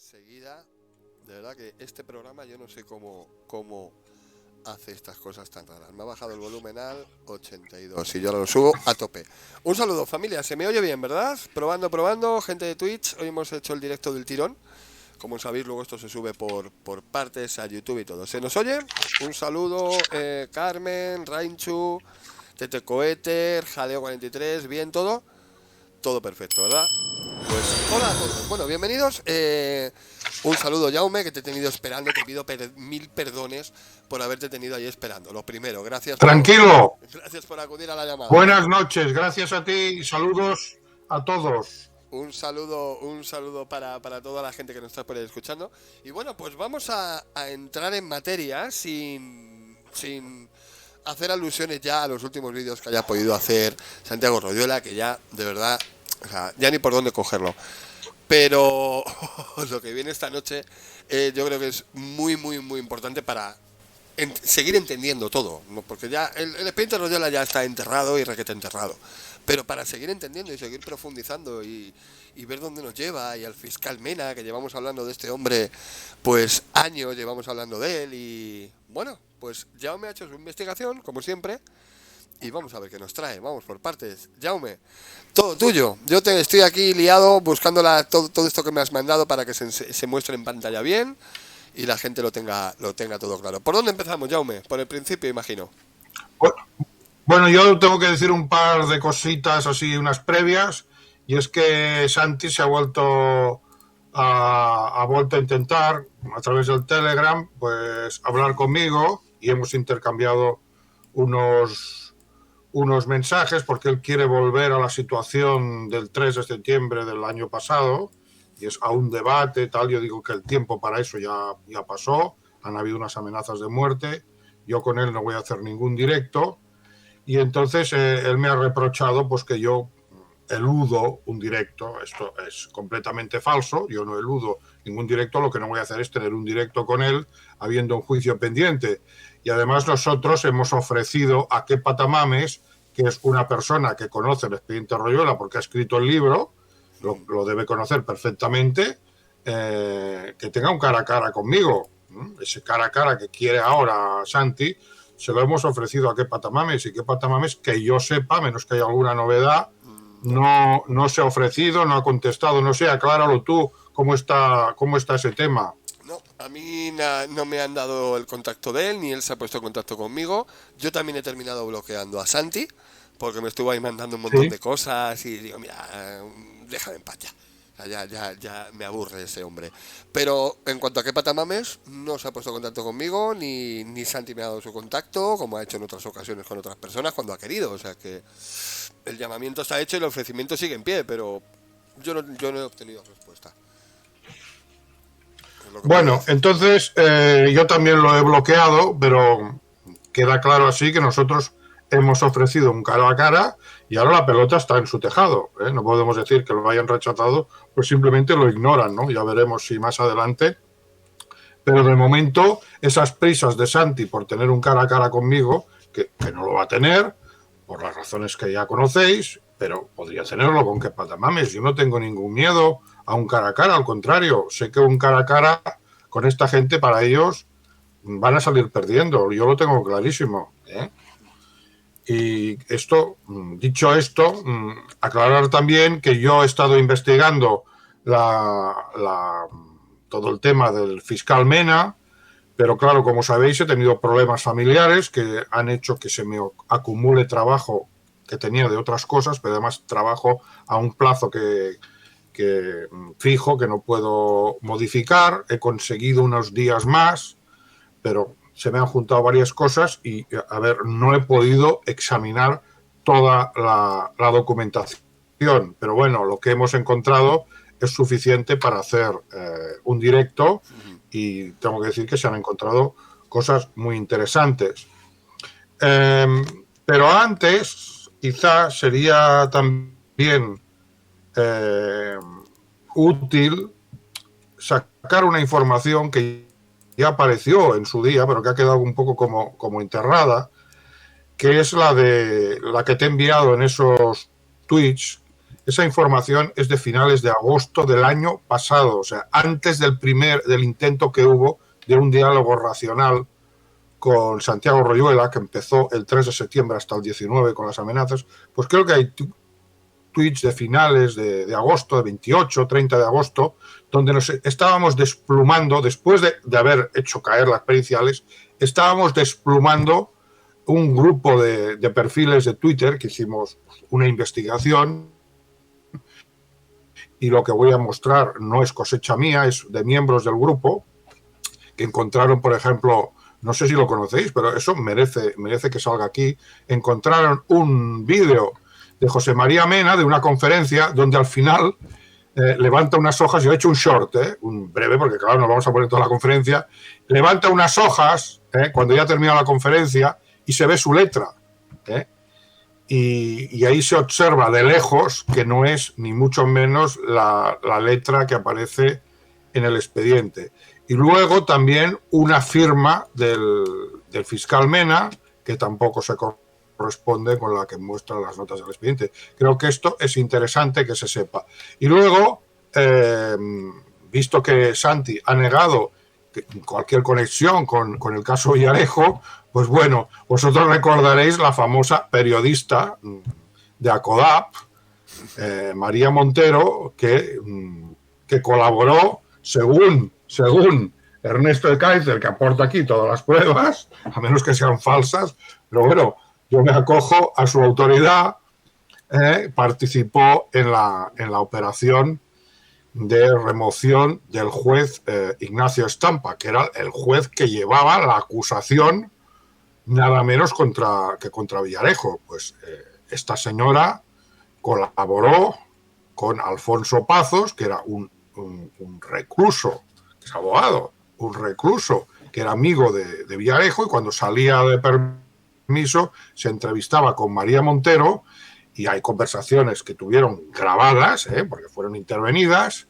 enseguida. De verdad que este programa yo no sé cómo hace estas cosas tan raras. Me ha bajado el volumen al 82 y yo ahora lo subo a tope. Un saludo, familia. Se me oye bien, ¿verdad? Probando. Gente de Twitch, hoy hemos hecho el directo del tirón. Como sabéis, luego esto se sube por partes a YouTube y todo. ¿Se nos oye? Un saludo, Carmen, Rainchu, Tete Coeter, Jaleo 43, bien todo. Todo perfecto, ¿verdad? Pues hola a todos. Bueno, bienvenidos. Un saludo, Jaume, que te he tenido esperando. Te pido mil perdones por haberte tenido ahí esperando. Lo primero, Tranquilo. Gracias por acudir a la llamada. Buenas noches, gracias a ti y saludos a todos. Un saludo para toda la gente que nos está por ahí escuchando. Y bueno, pues vamos a entrar en materia sin hacer alusiones ya a los últimos vídeos que haya podido hacer Santiago Royuela, que ya, de verdad, o sea, ya ni por dónde cogerlo. Pero lo que viene esta noche yo creo que es muy importante para seguir entendiendo todo, ¿no? Porque ya el expediente Royuela ya está enterrado y requete enterrado. Pero para seguir entendiendo y seguir profundizando y ver dónde nos lleva, y al fiscal Mena, que llevamos hablando de este hombre, pues años llevamos hablando de él, y bueno, pues Jaume ha hecho su investigación, como siempre, y vamos a ver qué nos trae. Vamos por partes. Jaume, todo tuyo. Yo estoy aquí liado buscando todo esto que me has mandado para que se muestre en pantalla bien y la gente lo tenga todo claro. ¿Por dónde empezamos, Jaume? Por el principio, imagino. Bueno, yo tengo que decir un par de cositas así, unas previas, y es que Santi se ha vuelto a intentar a través del Telegram pues hablar conmigo, y hemos intercambiado unos mensajes porque él quiere volver a la situación del 3 de septiembre del año pasado, y es a un debate tal. Yo digo que el tiempo para eso ya pasó, han habido unas amenazas de muerte, yo con él no voy a hacer ningún directo. Y entonces él me ha reprochado pues que yo eludo un directo. Esto es completamente falso, yo no eludo ningún directo. Lo que no voy a hacer es tener un directo con él habiendo un juicio pendiente. Y además nosotros hemos ofrecido a Kepa Tamames, que es una persona que conoce el expediente Royuela porque ha escrito el libro, lo debe conocer perfectamente, que tenga un cara a cara conmigo. Ese cara a cara que quiere ahora Santi, se lo hemos ofrecido a Kepa Tamames, y Kepa Tamames, que yo sepa, a menos que haya alguna novedad, no se ha ofrecido, no ha contestado. No sé, acláralo tú, cómo está ese tema. No, a mí no me han dado el contacto de él, ni él se ha puesto en contacto conmigo. Yo también he terminado bloqueando a Santi, porque me estuvo ahí mandando un montón de cosas, y digo, mira, déjame en paz ya. Ya me aburre ese hombre. Pero en cuanto a Kepa Tamames, no se ha puesto en contacto conmigo, ni Santi me ha dado su contacto, como ha hecho en otras ocasiones con otras personas cuando ha querido. O sea que el llamamiento está hecho y el ofrecimiento sigue en pie, pero yo no he obtenido respuesta. Bueno, entonces yo también lo he bloqueado, pero queda claro así que nosotros hemos ofrecido un cara a cara, y ahora la pelota está en su tejado, ¿eh? No podemos decir que lo hayan rechazado, pues simplemente lo ignoran, ¿no? Ya veremos si más adelante. Pero de momento, esas prisas de Santi por tener un cara a cara conmigo, que no lo va a tener, por las razones que ya conocéis, pero podría tenerlo con Kepa Tamames. Yo no tengo ningún miedo a un cara a cara, al contrario, sé que un cara a cara con esta gente, para ellos, van a salir perdiendo. Yo lo tengo clarísimo, ¿eh? Y dicho esto, aclarar también que yo he estado investigando todo el tema del fiscal Mena, pero claro, como sabéis, he tenido problemas familiares que han hecho que se me acumule trabajo que tenía de otras cosas, pero además trabajo a un plazo que fijo, que no puedo modificar. He conseguido unos días más, pero se me han juntado varias cosas y, a ver, no he podido examinar toda la documentación. Pero bueno, lo que hemos encontrado es suficiente para hacer un directo, y tengo que decir que se han encontrado cosas muy interesantes. Pero antes, quizá sería también útil sacar una información que ya apareció en su día, pero que ha quedado un poco como enterrada, que es la que te he enviado en esos tweets, esa información es de finales de agosto del año pasado, o sea, antes del intento que hubo de un diálogo racional con Santiago Royuela, que empezó el 3 de septiembre hasta el 19 con las amenazas. Pues creo que hay tweets de finales de agosto, de 28, 30 de agosto, donde nos estábamos desplumando, después de haber hecho caer las periciales, estábamos desplumando un grupo de perfiles de Twitter, que hicimos una investigación, y lo que voy a mostrar no es cosecha mía, es de miembros del grupo, que encontraron, por ejemplo, no sé si lo conocéis, pero eso merece que salga aquí, encontraron un vídeo de José María Mena, de una conferencia, donde al final levanta unas hojas, yo he hecho un short, un breve, porque claro, no vamos a poner toda la conferencia, levanta unas hojas, cuando ya termina la conferencia, y se ve su letra, y ahí se observa de lejos que no es ni mucho menos la letra que aparece en el expediente. Y luego también una firma del fiscal Mena, que tampoco se corresponde con la que muestra las notas del expediente. Creo que esto es interesante que se sepa. Y luego, visto que Santi ha negado cualquier conexión con el caso Villarejo, pues bueno, vosotros recordaréis la famosa periodista de ACODAP, María Montero, que colaboró según Ernesto de Kaiser, que aporta aquí todas las pruebas, a menos que sean falsas, pero bueno, yo me acojo a su autoridad, participó en la operación de remoción del juez Ignacio Estampa, que era el juez que llevaba la acusación nada menos contra Villarejo. Pues esta señora colaboró con Alfonso Pazos, que era un recluso, que es abogado, un recluso que era amigo de Villarejo, y cuando salía de permiso se entrevistaba con María Montero, y hay conversaciones que tuvieron grabadas, porque fueron intervenidas,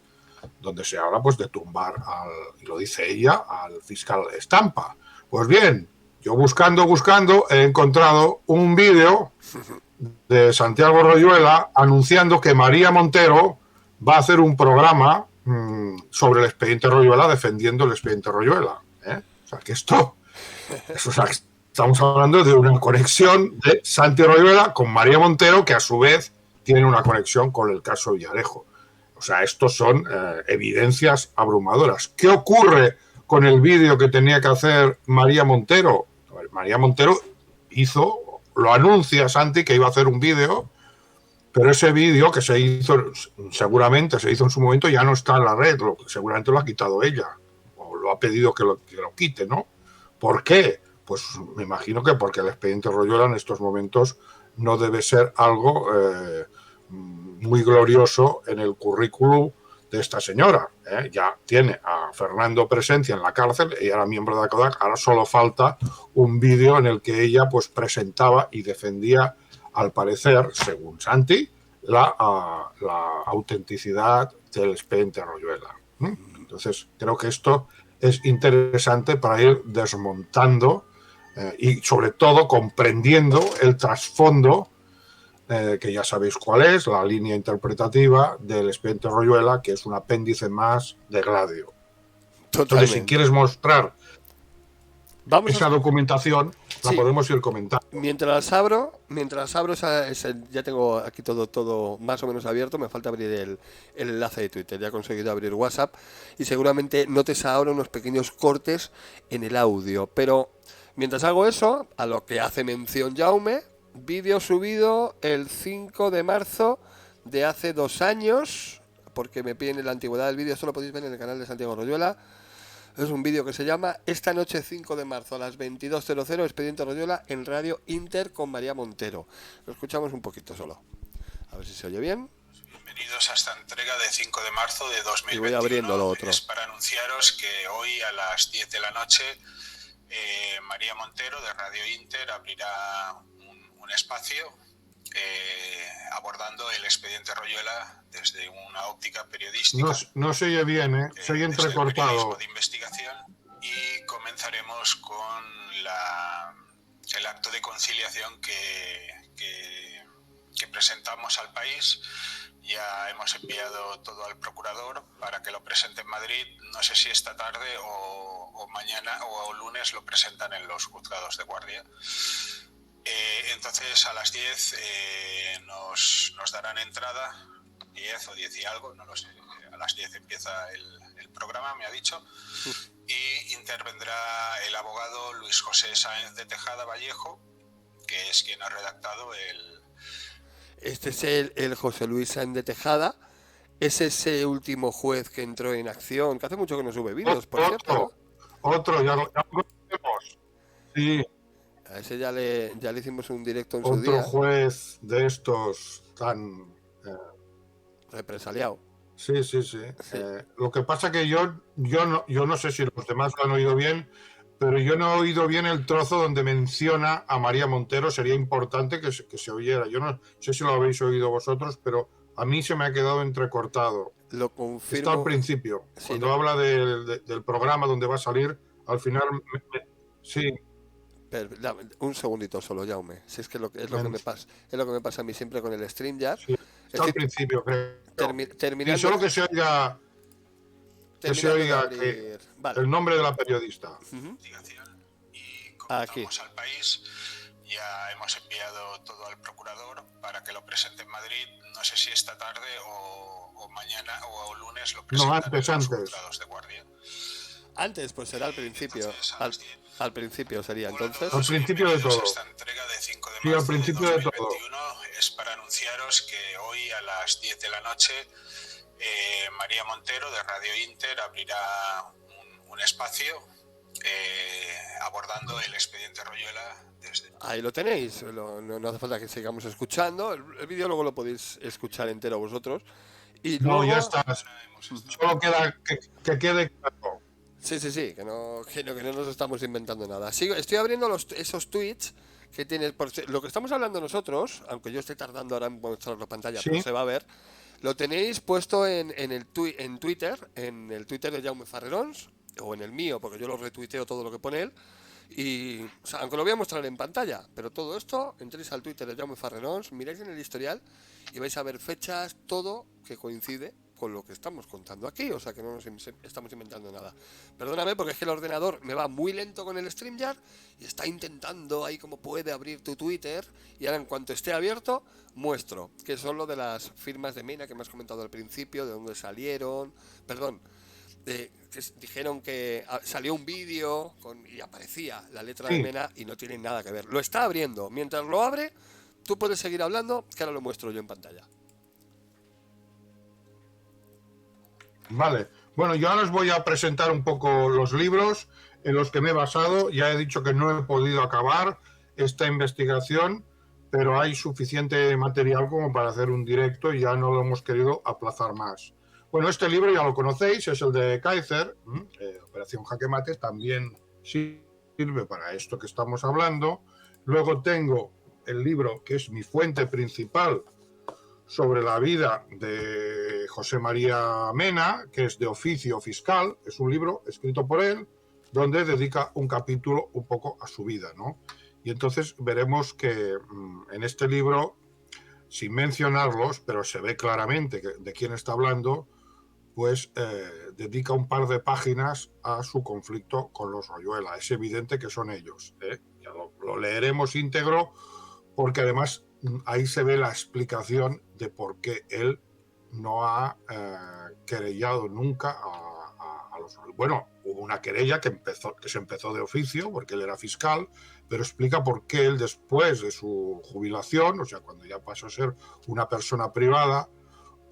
donde se habla pues de tumbar, y lo dice ella, al fiscal Estampa. Pues bien, yo buscando, he encontrado un vídeo de Santiago Royuela anunciando que María Montero va a hacer un programa sobre el expediente Royuela, defendiendo el expediente Royuela. O sea, que esto, o sea, estamos hablando de una conexión de Santi Royuela con María Montero, que a su vez tiene una conexión con el caso Villarejo. O sea, estos son evidencias abrumadoras. ¿Qué ocurre con el vídeo que tenía que hacer María Montero? María Montero lo anuncia Santi que iba a hacer un vídeo, pero ese vídeo que seguramente se hizo en su momento, ya no está en la red, seguramente lo ha quitado ella, o lo ha pedido que lo quite, ¿no? ¿Por qué? Pues me imagino que porque el expediente Royuela en estos momentos no debe ser algo muy glorioso en el currículum de esta señora. Ya tiene a Fernando Presencia en la cárcel, ella era miembro de ACODAC, ahora solo falta un vídeo en el que ella pues presentaba y defendía, al parecer, según Santi, la autenticidad del expediente Royuela. Entonces, creo que esto es interesante para ir desmontando y sobre todo comprendiendo el trasfondo, que ya sabéis cuál es, la línea interpretativa del expediente Royuela, que es un apéndice más de Gladio. Totalmente. Entonces, si quieres mostrar esa documentación, la podemos ir comentando. Mientras abro, ya tengo aquí todo más o menos abierto, me falta abrir el enlace de Twitter, ya he conseguido abrir WhatsApp, y seguramente notes ahora unos pequeños cortes en el audio, pero mientras hago eso, a lo que hace mención Jaume, vídeo subido el 5 de marzo de hace 2 años, porque me piden la antigüedad del vídeo, esto lo podéis ver en el canal de Santiago Royuela. Es un vídeo que se llama Esta noche 5 de marzo a las 22:00, Expediente Royuela en Radio Inter con María Montero. Lo escuchamos un poquito solo, a ver si se oye bien. Bienvenidos a esta entrega de 5 de marzo de 2021. Y voy abriendo lo otro. Es para anunciaros que hoy a las 10 de la noche María Montero de Radio Inter abrirá un espacio abordando el expediente Royuela desde una óptica periodística. No se oye bien, se oye entrecortado. De investigación, y comenzaremos con el acto de conciliación que presentamos al país ya hemos enviado todo al procurador para que lo presente en Madrid. No sé si esta tarde o mañana o lunes lo presentan en los juzgados de guardia. Entonces a las 10 nos darán entrada, 10 o 10 y algo, no lo sé. A las 10 empieza el programa, me ha dicho, y intervendrá el abogado Luis José Sáenz de Tejada Vallejo, que es quien ha redactado el... Este es el José Luis Sáenz de Tejada. Es ese último juez que entró en acción, que hace mucho que no sube vídeos, por cierto, ¿no? Otro, ya lo conocemos. Sí, A ese ya le hicimos un directo en su otro día, juez de estos tan... represaliado. Sí. Sí. Lo que pasa que yo no sé si los demás lo han oído bien, pero yo no he oído bien el trozo donde menciona a María Montero. Sería importante que se oyera. Yo no sé si lo habéis oído vosotros, pero a mí se me ha quedado entrecortado. Lo Está confirmo. al principio, Sí, cuando habla del programa donde va a salir, al final... Sí, Dame un segundito solo, Jaume. Si es que es lo que me pasa. Es lo que me pasa a mí siempre con el StreamYard. sí, está al principio, creo. Terminando. Y solo que se oiga... Que se oiga que Vale. el nombre de la periodista. investigación y comentamos al país. Ya hemos enviado todo al procurador para que lo presente en Madrid. No sé si esta tarde o mañana o lunes lo presentan en los juzgados de guardia. Antes, pues será al principio. Entonces, al principio sería entonces. Al principio de todo. Esta entrega de 5 de marzo Sí, al principio de todo. 2021 es para anunciaros que hoy a las 10 de la noche María Montero de Radio Inter abrirá un espacio abordando el expediente Royuela desde... Ahí lo tenéis, no hace falta que sigamos escuchando. El vídeo luego lo podéis escuchar entero vosotros. Y No, luego... ya está. Solo queda que quede claro. Sí, que no nos estamos inventando nada. Estoy abriendo esos tweets que tiene. Lo que estamos hablando nosotros, aunque yo esté tardando ahora en mostrarlo en pantalla, ¿Sí? pero se va a ver, lo tenéis puesto en Twitter, en el Twitter de Jaume Farrerons, o en el mío, porque yo lo retuiteo todo lo que pone él. Y, o sea, aunque lo voy a mostrar en pantalla, pero todo esto, entréis al Twitter de Jaume Farrerons, miráis en el historial y vais a ver fechas, todo que coincide con lo que estamos contando aquí, o sea que no nos estamos inventando nada. Perdóname porque es que el ordenador me va muy lento con el StreamYard y está intentando ahí como puede abrir tu Twitter, y ahora en cuanto esté abierto muestro, que son lo de las firmas de Mena que me has comentado al principio, de dónde salieron, perdón, que dijeron que salió un vídeo y aparecía la letra de Mena y no tiene nada que ver. Lo está abriendo, mientras lo abre tú puedes seguir hablando, que ahora lo muestro yo en pantalla. Vale. Bueno, yo ahora os voy a presentar un poco los libros en los que me he basado. Ya he dicho que no he podido acabar esta investigación, pero hay suficiente material como para hacer un directo y ya no lo hemos querido aplazar más. Bueno, este libro ya lo conocéis, es el de Kaiser, Operación Jaque Mate, también sirve para esto que estamos hablando. Luego tengo el libro que es mi fuente principal sobre la vida de José María Mena, que es de oficio fiscal. Es un libro escrito por él, donde dedica un capítulo un poco a su vida, ¿no? Y entonces veremos que en este libro, sin mencionarlos, pero se ve claramente de quién está hablando, pues dedica un par de páginas a su conflicto con los Royuela. Es evidente que son ellos, ¿eh? Ya lo leeremos íntegro, porque además ahí se ve la explicación de por qué él no ha querellado nunca a los... Bueno, hubo una querella que se empezó de oficio, porque él era fiscal, pero explica por qué él, después de su jubilación, o sea, cuando ya pasó a ser una persona privada,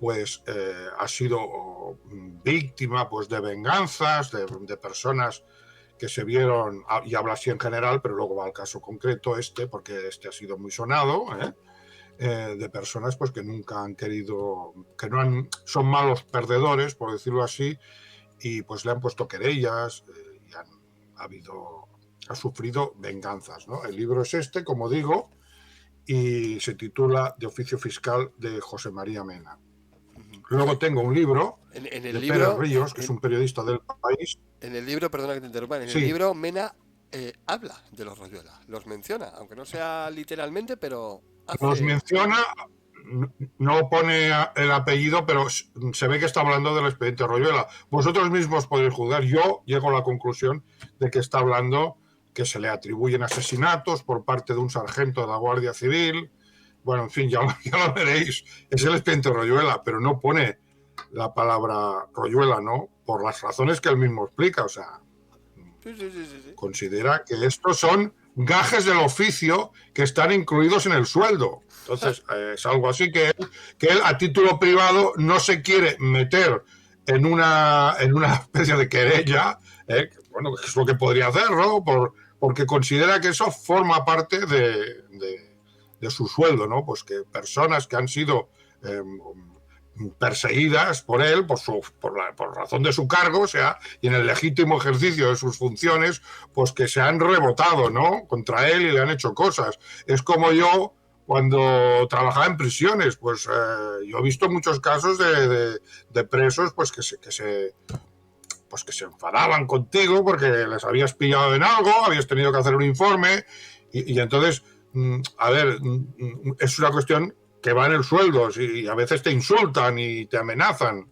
pues ha sido víctima pues, de venganzas, de personas que se vieron, y habla así en general, pero luego va al caso concreto porque este ha sido muy sonado, de personas pues que nunca han querido, que no han, son malos perdedores, por decirlo así, y pues le han puesto querellas y ha sufrido venganzas, ¿no? El libro es este, como digo, y se titula De oficio fiscal de José María Mena. Luego tengo un libro en de el libro, Pérez Ríos, que es un periodista del país. En el libro, perdona que te interrumpa, en el Sí. libro Mena habla de los Royuela, los menciona, aunque no sea literalmente, pero Los menciona, no pone el apellido, pero se ve que está hablando del expediente Royuela. Vosotros mismos podéis juzgar. Yo llego a la conclusión de que está hablando que se le atribuyen asesinatos por parte de un sargento de la Guardia Civil. Bueno, en fin, ya lo veréis. Es el expediente Royuela, pero no pone la palabra Royuela, ¿no? Por las razones que él mismo explica. O sea, Sí. considera que estos son gajes del oficio que están incluidos en el sueldo. Entonces, es algo así que él a título privado no se quiere meter en una especie de querella, bueno, que es lo que podría hacer, ¿no? Porque considera que eso forma parte de su sueldo, ¿no? Pues que personas que han sido perseguidas por él, por razón de su cargo, o sea, y en el legítimo ejercicio de sus funciones, pues que se han rebotado, ¿no? Contra él y le han hecho cosas. Es como yo, cuando trabajaba en prisiones, pues yo he visto muchos casos de presos, pues que se enfadaban contigo porque les habías pillado en algo, habías tenido que hacer un informe, y entonces, a ver, es una cuestión que va en el sueldo, y a veces te insultan y te amenazan,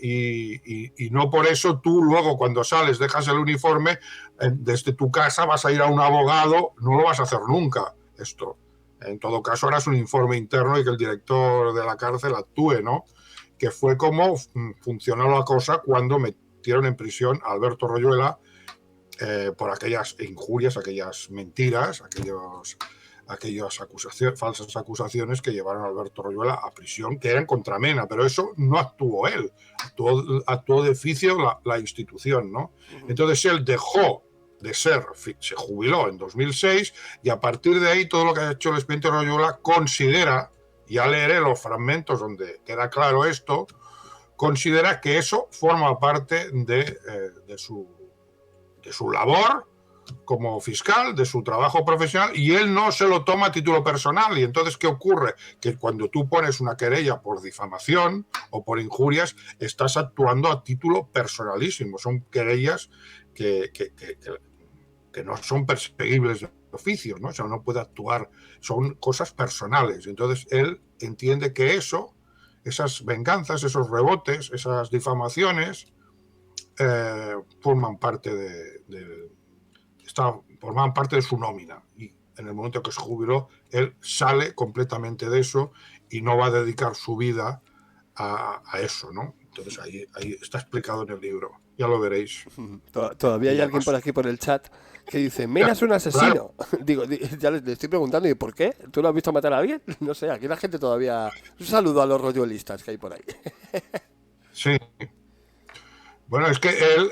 y no por eso tú luego cuando sales dejas el uniforme, desde tu casa vas a ir a un abogado, no lo vas a hacer nunca esto. En todo caso harás un informe interno y que el director de la cárcel actúe, ¿no? Que fue como funcionó la cosa cuando metieron en prisión a Alberto Royuela por aquellas injurias, aquellas mentiras, aquellas falsas acusaciones que llevaron a Alberto Royuela a prisión, que eran contra Mena, pero eso no actuó él, actuó de oficio la institución, ¿no? Entonces él dejó de ser, se jubiló en 2006, y a partir de ahí todo lo que ha hecho el expediente Royuela considera, ya leeré los fragmentos donde queda claro esto, considera que eso forma parte de su labor como fiscal, de su trabajo profesional, y él no se lo toma a título personal. Y entonces, ¿qué ocurre? Que cuando tú pones una querella por difamación o por injurias, estás actuando a título personalísimo. Son querellas que no son perseguibles de oficio, ¿no? O sea, no puede actuar, son cosas personales. Entonces, él entiende que esas venganzas, esos rebotes, esas difamaciones, forman parte formaban parte de su nómina, y en el momento que se jubiló él sale completamente de eso y no va a dedicar su vida a eso, ¿no? Entonces ahí está explicado en el libro, ya lo veréis. Todavía hay alguien por aquí por el chat que dice, Mena es un asesino. Claro. Digo, ya le estoy preguntando, ¿y por qué? ¿Tú lo has visto matar a alguien? No sé, aquí la gente todavía... Un saludo a los royuelistas que hay por ahí. Sí. Bueno, es que él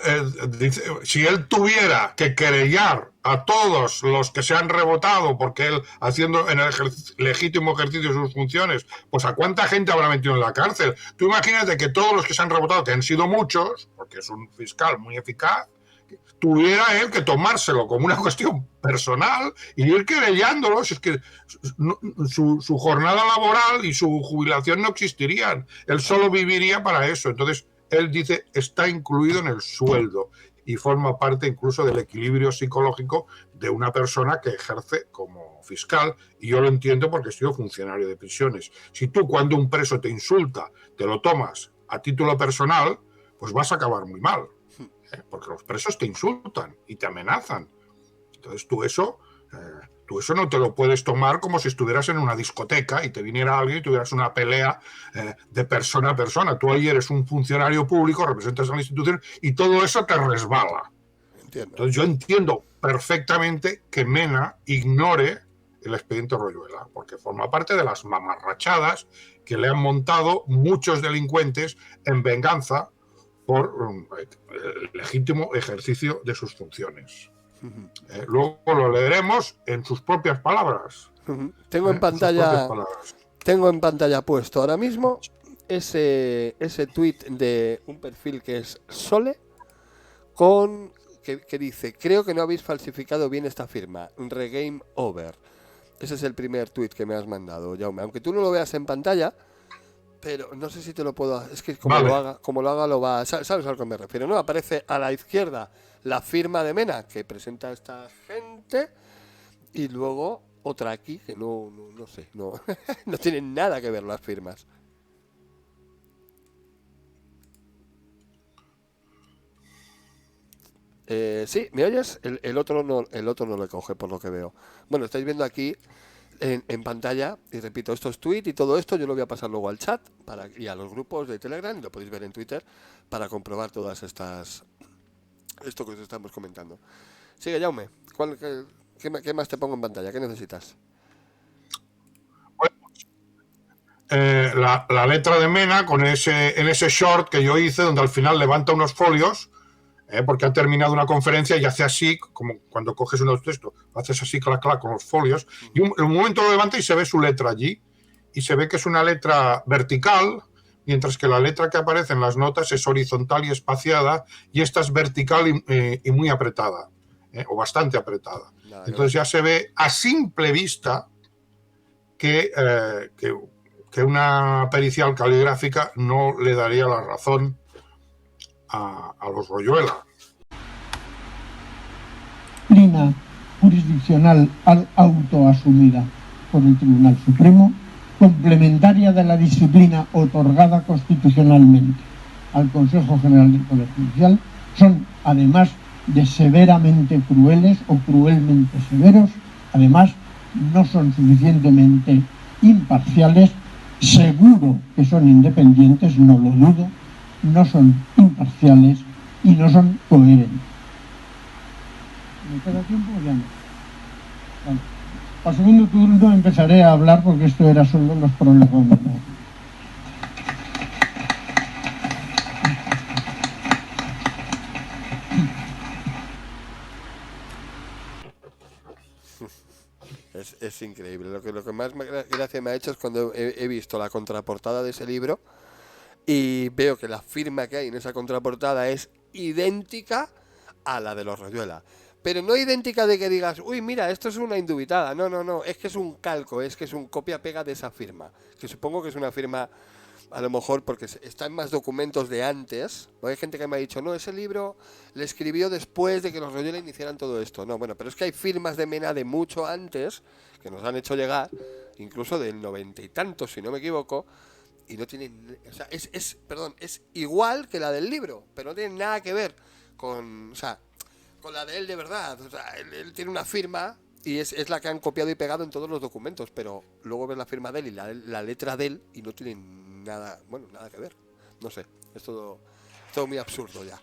dice, si él tuviera que querellar a todos los que se han rebotado porque él haciendo en el legítimo ejercicio de sus funciones, pues ¿a cuánta gente habrá metido en la cárcel? Tú imagínate que todos los que se han rebotado, que han sido muchos, porque es un fiscal muy eficaz, tuviera él que tomárselo como una cuestión personal y ir querellándolos. Es que su jornada laboral y su jubilación no existirían. Él solo viviría para eso. Entonces, él dice, está incluido en el sueldo y forma parte incluso del equilibrio psicológico de una persona que ejerce como fiscal, y yo lo entiendo porque he sido funcionario de prisiones. Si tú, cuando un preso te insulta, te lo tomas a título personal, pues vas a acabar muy mal, porque los presos te insultan y te amenazan. Entonces tú eso no te lo puedes tomar como si estuvieras en una discoteca y te viniera alguien y tuvieras una pelea de persona a persona. Tú ahí eres un funcionario público, representas a la institución y todo eso te resbala. Entiendo. Entonces yo entiendo perfectamente que Mena ignore el expediente Royuela, porque forma parte de las mamarrachadas que le han montado muchos delincuentes en venganza por el legítimo ejercicio de sus funciones. Luego lo leeremos en sus propias palabras. Tengo en pantalla puesto ahora mismo ese tweet de un perfil que es Sole que dice, creo que no habéis falsificado bien esta firma, Regame Over. Ese es el primer tweet que me has mandado, Jaume, aunque tú no lo veas en pantalla, pero no sé si te lo puedo... Es que como lo haga lo va... ¿Sabes a lo que me refiero? ¿No? Aparece a la izquierda la firma de Mena que presenta a esta gente, y luego otra aquí que no sé, no, no tienen nada que ver las firmas. Sí, ¿me oyes? El otro no le coge por lo que veo. Bueno, estáis viendo aquí en pantalla, y repito, esto es tweet y todo esto yo lo voy a pasar luego al chat y a los grupos de Telegram, y lo podéis ver en Twitter para comprobar todas esto que os estamos comentando. Sigue, Jaume. ¿Qué más te pongo en pantalla? ¿Qué necesitas? La letra de Mena en ese short que yo hice, donde al final levanta unos folios, porque ha terminado una conferencia y hace así, como cuando coges unos textos, haces así, clac, clac, con los folios, y en un momento lo levanta y se ve su letra allí, y se ve que es una letra vertical, mientras que la letra que aparece en las notas es horizontal y espaciada, y esta es vertical y muy apretada, o bastante apretada. Entonces ya se ve a simple vista que una pericial caligráfica no le daría la razón a los Royuela. Disciplina jurisdiccional autoasumida por el Tribunal Supremo, complementaria de la disciplina otorgada constitucionalmente al Consejo General del Poder Judicial, son, además de severamente crueles o cruelmente severos, además no son suficientemente imparciales. Seguro que son independientes, no lo dudo, no son imparciales y no son coherentes. ¿Me queda tiempo o ya no? Vale. Al segundo turno empezaré a hablar porque esto era solo los problemas. Es increíble. Lo que más gracia me ha hecho es cuando he visto la contraportada de ese libro y veo que la firma que hay en esa contraportada es idéntica a la de los Royuela. Pero no idéntica de que digas, uy, mira, esto es una indubitada. No, es que es un calco, es que es un copia-pega de esa firma. Que supongo que es una firma, a lo mejor porque está en más documentos de antes. Hay gente que me ha dicho, no, ese libro le escribió después de que los Royuela iniciaran todo esto. No, bueno, pero es que hay firmas de Mena de mucho antes que nos han hecho llegar, incluso del 90 y tantos, si no me equivoco, y no tienen, o sea, es igual que la del libro, pero no tiene nada que ver con la de él de verdad. O sea, él tiene una firma y es la que han copiado y pegado en todos los documentos, pero luego ves la firma de él y la letra de él y no tienen nada que ver. No sé, es todo muy absurdo ya.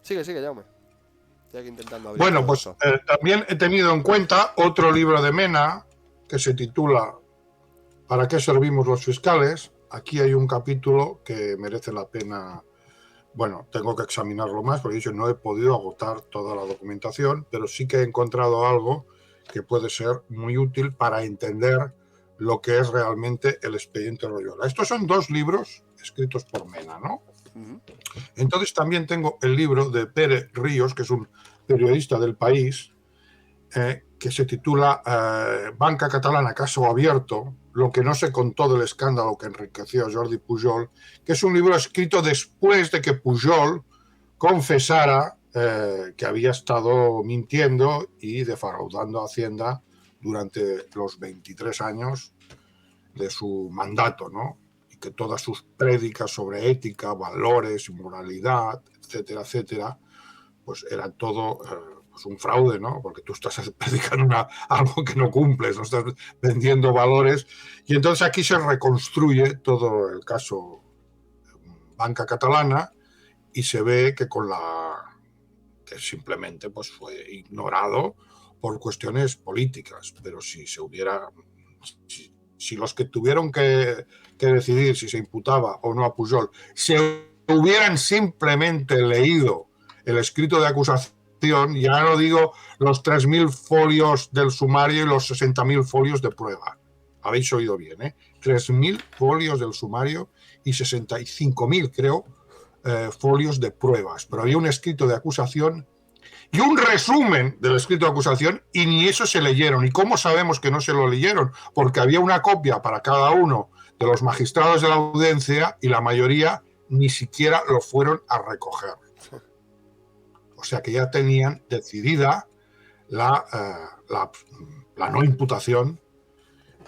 Sigue, Jaume. Estoy aquí intentando abrir. Bueno, pues también he tenido en cuenta otro libro de Mena que se titula ¿Para qué servimos los fiscales? Aquí hay un capítulo que merece la pena. Bueno, tengo que examinarlo más porque no he podido agotar toda la documentación, pero sí que he encontrado algo que puede ser muy útil para entender lo que es realmente el expediente Royuela. Estos son 2 libros escritos por Mena, ¿no? Entonces también tengo el libro de Pere Ríos, que es un periodista del País, que se titula Banca Catalana, caso abierto, lo que no se contó del escándalo que enriqueció a Jordi Pujol, que es un libro escrito después de que Pujol confesara que había estado mintiendo y defraudando a Hacienda durante los 23 años de su mandato, ¿no? Y que todas sus prédicas sobre ética, valores, moralidad, etcétera, etcétera, pues eran todo pues un fraude, ¿no? Porque tú estás predicando algo que no cumples, no estás vendiendo valores. Y entonces aquí se reconstruye todo el caso Banca Catalana y se ve que que simplemente pues fue ignorado por cuestiones políticas, pero si los que tuvieron que decidir si se imputaba o no a Pujol se hubieran simplemente leído el escrito de acusación, ya no digo los 3.000 folios del sumario y los 60.000 folios de prueba. Habéis oído bien, 3.000 folios del sumario y 65.000, creo, folios de pruebas. Pero había un escrito de acusación y un resumen del escrito de acusación y ni eso se leyeron. ¿Y cómo sabemos que no se lo leyeron? Porque había una copia para cada uno de los magistrados de la audiencia y la mayoría ni siquiera lo fueron a recoger. O sea que ya tenían decidida la no imputación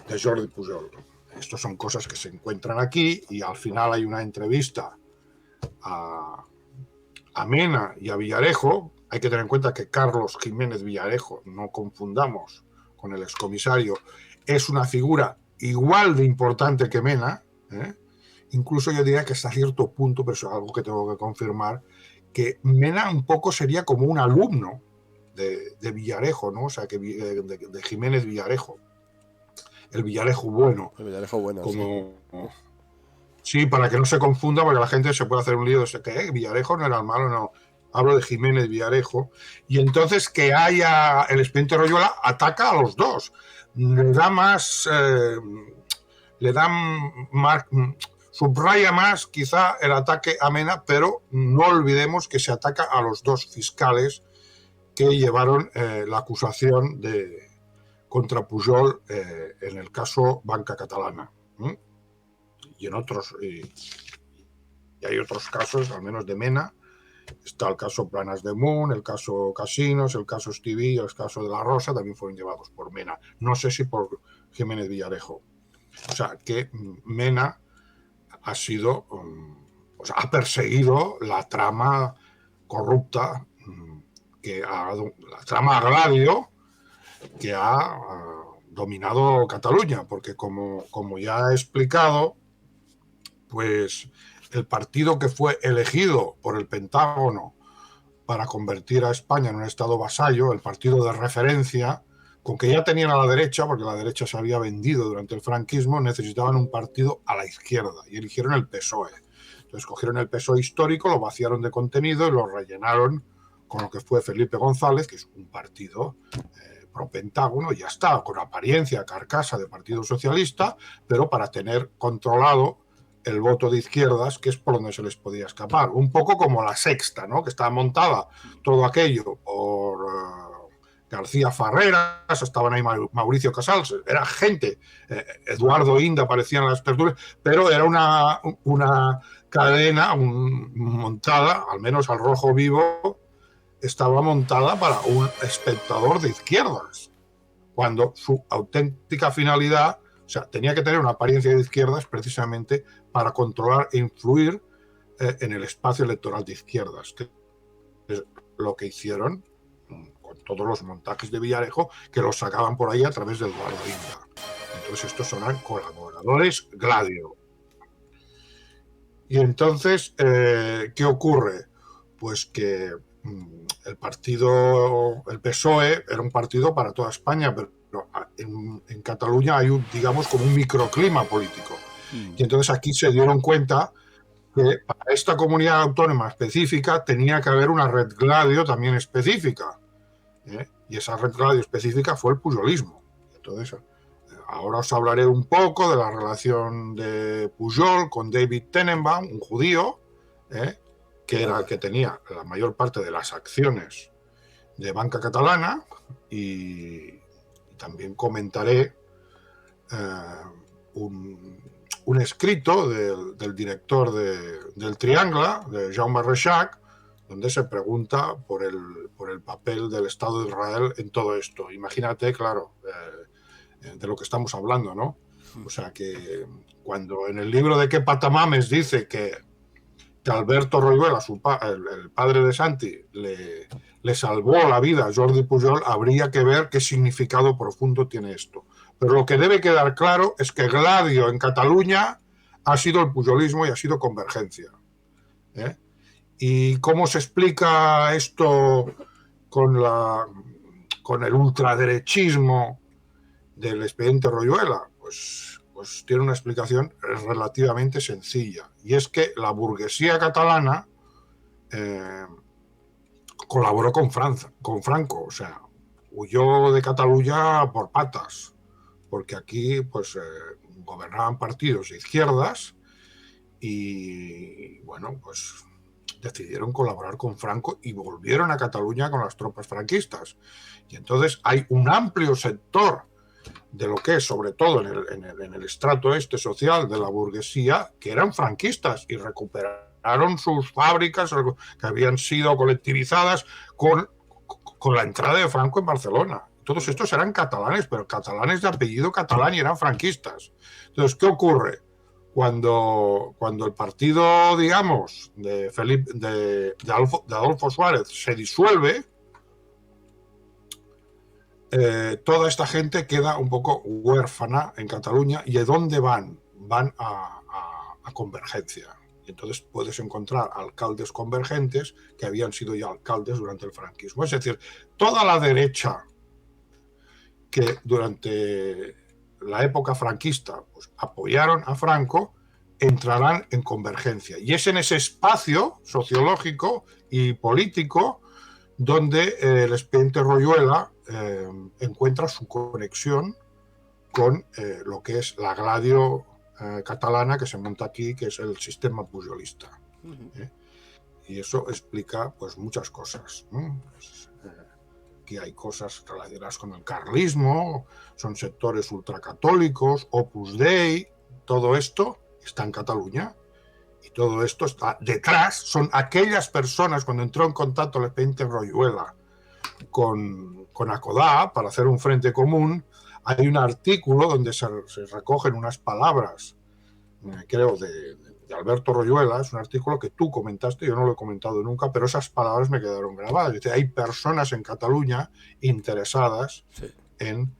de Jordi Pujol. Estas son cosas que se encuentran aquí, y al final hay una entrevista a Mena y a Villarejo. Hay que tener en cuenta que Carlos Jiménez Villarejo, no confundamos con el excomisario, es una figura igual de importante que Mena, incluso yo diría que hasta cierto punto, pero eso es algo que tengo que confirmar, que Mena un poco sería como un alumno de Villarejo, ¿no? O sea, que de Jiménez Villarejo. El Villarejo bueno. El Villarejo bueno, como, sí, para que no se confunda, porque la gente se puede hacer un lío de que Villarejo no era el malo, no. Hablo de Jiménez Villarejo. Y entonces que haya el expediente Royuela ataca a los dos. Le da más... subraya más quizá el ataque a Mena, pero no olvidemos que se ataca a los dos fiscales que llevaron la acusación contra Pujol en el caso Banca Catalana. Y en otros, y hay otros casos, al menos de Mena. Está el caso Planas de Munt, el caso Casinos, el caso Estiví, el caso de La Rosa, también fueron llevados por Mena. No sé si por Jiménez Villarejo. O sea, que Mena ha sido, ha perseguido la trama corrupta, la trama Gladio, que ha dominado Cataluña, porque como ya he explicado, pues el partido que fue elegido por el Pentágono para convertir a España en un estado vasallo, el partido de referencia, con que ya tenían a la derecha, porque la derecha se había vendido durante el franquismo, necesitaban un partido a la izquierda y eligieron el PSOE. Entonces cogieron el PSOE histórico, lo vaciaron de contenido y lo rellenaron con lo que fue Felipe González, que es un partido pro Pentágono, y ya está, con apariencia carcasa de Partido Socialista, pero para tener controlado el voto de izquierdas, que es por donde se les podía escapar. Un poco como La Sexta, ¿no? Que estaba montada todo aquello por García Farreras, estaban ahí Mauricio Casals, era gente, Eduardo Inda aparecía en las tertulias, pero era una cadena montada, al menos al Rojo Vivo, estaba montada para un espectador de izquierdas, cuando su auténtica finalidad, o sea, tenía que tener una apariencia de izquierdas precisamente para controlar e influir en el espacio electoral de izquierdas, que es lo que hicieron con todos los montajes de Villarejo, que los sacaban por ahí a través de Eduardo Inda. Entonces estos son colaboradores Gladio. Y entonces, ¿qué ocurre? Pues que el PSOE era un partido para toda España, pero en Cataluña hay digamos como un microclima político. Y entonces aquí se dieron cuenta que para esta comunidad autónoma específica tenía que haber una red Gladio también específica. Y esa red Gladio específica fue el pujolismo. Entonces, ahora os hablaré un poco de la relación de Pujol con David Tenenbaum, un judío, que era el que tenía la mayor parte de las acciones de Banca Catalana, y también comentaré un escrito del director del Triangle, de Jaume Reixac, donde se pregunta por el papel del Estado de Israel en todo esto. Imagínate, claro, de lo que estamos hablando, ¿no? O sea, que cuando en el libro de Que Patamames dice que Alberto Royuela, el padre de Santi, le salvó la vida a Jordi Pujol, habría que ver qué significado profundo tiene esto. Pero lo que debe quedar claro es que Gladio en Cataluña ha sido el pujolismo y ha sido convergencia. ¿Y cómo se explica esto con el ultraderechismo del expediente Royuela? Pues tiene una explicación relativamente sencilla, y es que la burguesía catalana colaboró con Franco, o sea, huyó de Cataluña por patas, porque aquí pues gobernaban partidos de izquierdas y bueno, pues decidieron colaborar con Franco y volvieron a Cataluña con las tropas franquistas. Y entonces hay un amplio sector de lo que es, sobre todo en el estrato social de la burguesía, que eran franquistas y recuperaron sus fábricas que habían sido colectivizadas con con la entrada de Franco en Barcelona. Todos estos eran catalanes, pero catalanes de apellido catalán y eran franquistas. Entonces, ¿qué ocurre? Cuando el partido, digamos, de Adolfo Suárez se disuelve, toda esta gente queda un poco huérfana en Cataluña. ¿Y de dónde van? Van a Convergencia. Y entonces puedes encontrar alcaldes convergentes que habían sido ya alcaldes durante el franquismo. Es decir, toda la derecha que durante la época franquista pues, apoyaron a Franco, entrarán en Convergencia. Y es en ese espacio sociológico y político donde el expediente Royuela encuentra su conexión con lo que es la Gladio catalana que se monta aquí, que es el sistema pujolista. Y eso explica pues muchas cosas, ¿no? Aquí hay cosas relacionadas con el carlismo, son sectores ultracatólicos, Opus Dei, todo esto está en Cataluña. Y todo esto está detrás, son aquellas personas, cuando entró en contacto el expediente Royuela con ACODA para hacer un frente común, hay un artículo donde se recogen unas palabras, creo, de Alberto Royuela. Es un artículo que tú comentaste, yo no lo he comentado nunca, pero esas palabras me quedaron grabadas. Dice, hay personas en Cataluña interesadas en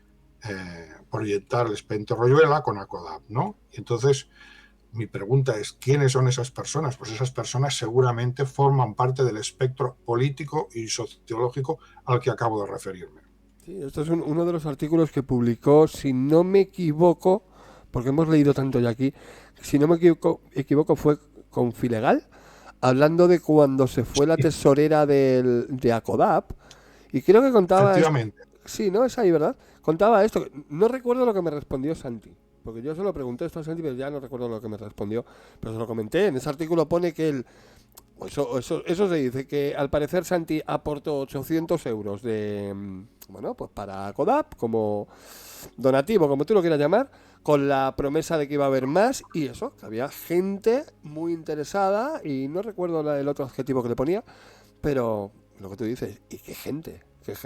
proyectar el expediente Royuela con ACODA, ¿no? Y entonces mi pregunta es, ¿quiénes son esas personas? Pues esas personas seguramente forman parte del espectro político y sociológico al que acabo de referirme. Sí, esto es uno de los artículos que publicó, si no me equivoco, porque hemos leído tanto ya aquí, si no me equivoco fue con Filegal, hablando de cuando se fue la tesorera de ACODAP, y creo que contaba... Efectivamente. Sí, ¿no? Es ahí, ¿verdad? Contaba esto. No recuerdo lo que me respondió Santi, porque yo se lo pregunté esto a Santi, pero ya no recuerdo lo que me respondió, pero se lo comenté. En ese artículo pone que eso se dice, que al parecer Santi aportó 800 euros bueno, pues para CODAP, como donativo, como tú lo quieras llamar, con la promesa de que iba a haber más, y eso, que había gente muy interesada, y no recuerdo el otro adjetivo que le ponía, pero lo que tú dices, ¿y qué gente? O sea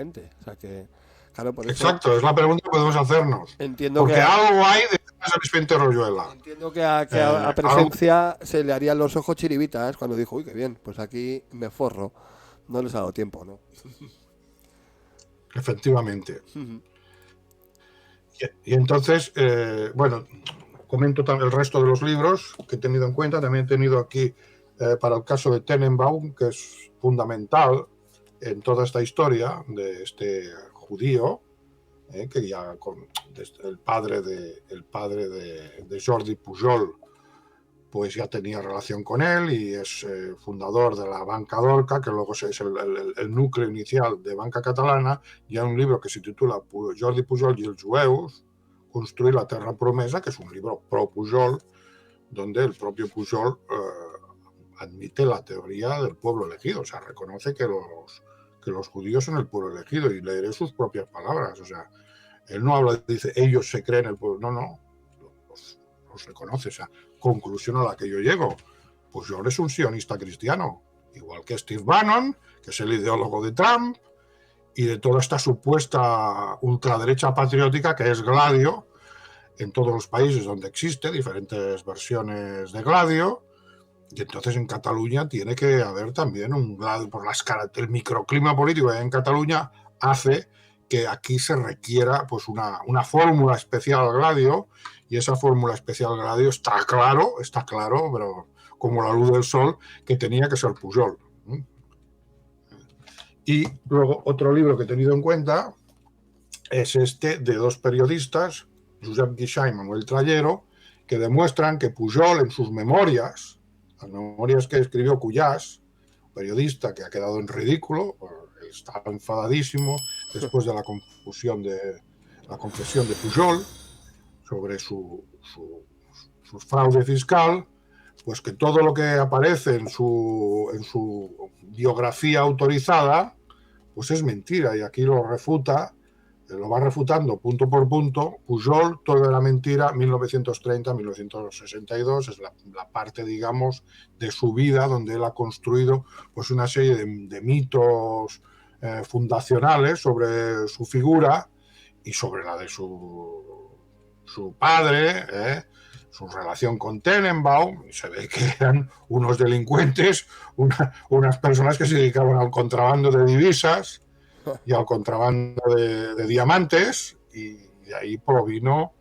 que... Claro, por eso, exacto, es la pregunta que podemos hacernos. Entiendo porque que algo hay detrás del expediente Royuela. Entiendo que a Presencia se le harían los ojos chiribitas cuando dijo, uy, qué bien, pues aquí me forro. No les ha dado tiempo, ¿no? Efectivamente. Y entonces, bueno, comento también el resto de los libros que he tenido en cuenta. También he tenido aquí, para el caso de Tenenbaum, que es fundamental en toda esta historia de este judío, que ya el padre de Jordi Pujol pues ya tenía relación con él, y es fundador de la Banca Dorca, que luego es el núcleo inicial de Banca Catalana. Y hay un libro que se titula Jordi Pujol i els jueus, construir la terra promesa, que es un libro pro Pujol, donde el propio Pujol admite la teoría del pueblo elegido, o sea, reconoce que los judíos son el pueblo elegido, y leeré sus propias palabras. O sea, él no habla, dice, ellos se creen el pueblo, no, los reconoce. O sea, conclusión a la que yo llego, pues yo es un sionista cristiano, igual que Steve Bannon, que es el ideólogo de Trump y de toda esta supuesta ultraderecha patriótica que es Gladio, en todos los países donde existe diferentes versiones de Gladio. Y entonces en Cataluña tiene que haber también un Gladio, por el microclima político en Cataluña hace que aquí se requiera pues una fórmula especial Gladio, y esa fórmula especial Gladio está claro, pero como la luz del sol, que tenía que ser Pujol. Y luego otro libro que he tenido en cuenta es este de dos periodistas, Josep Guixà y Manuel Trallero, que demuestran que Pujol en sus memorias, las memorias que escribió Cuyàs, periodista que ha quedado en ridículo, está enfadadísimo después de la confesión de Pujol sobre su fraude fiscal, pues que todo lo que aparece en su biografía autorizada pues es mentira, y aquí lo va refutando punto por punto. Pujol, todo era mentira, 1930-1962, es la parte, digamos, de su vida donde él ha construido pues una serie de mitos fundacionales sobre su figura y sobre la de su padre, su relación con Tenenbaum. Se ve que eran unos delincuentes, unas personas que se dedicaban al contrabando de divisas y al contrabando de diamantes, y de ahí provino,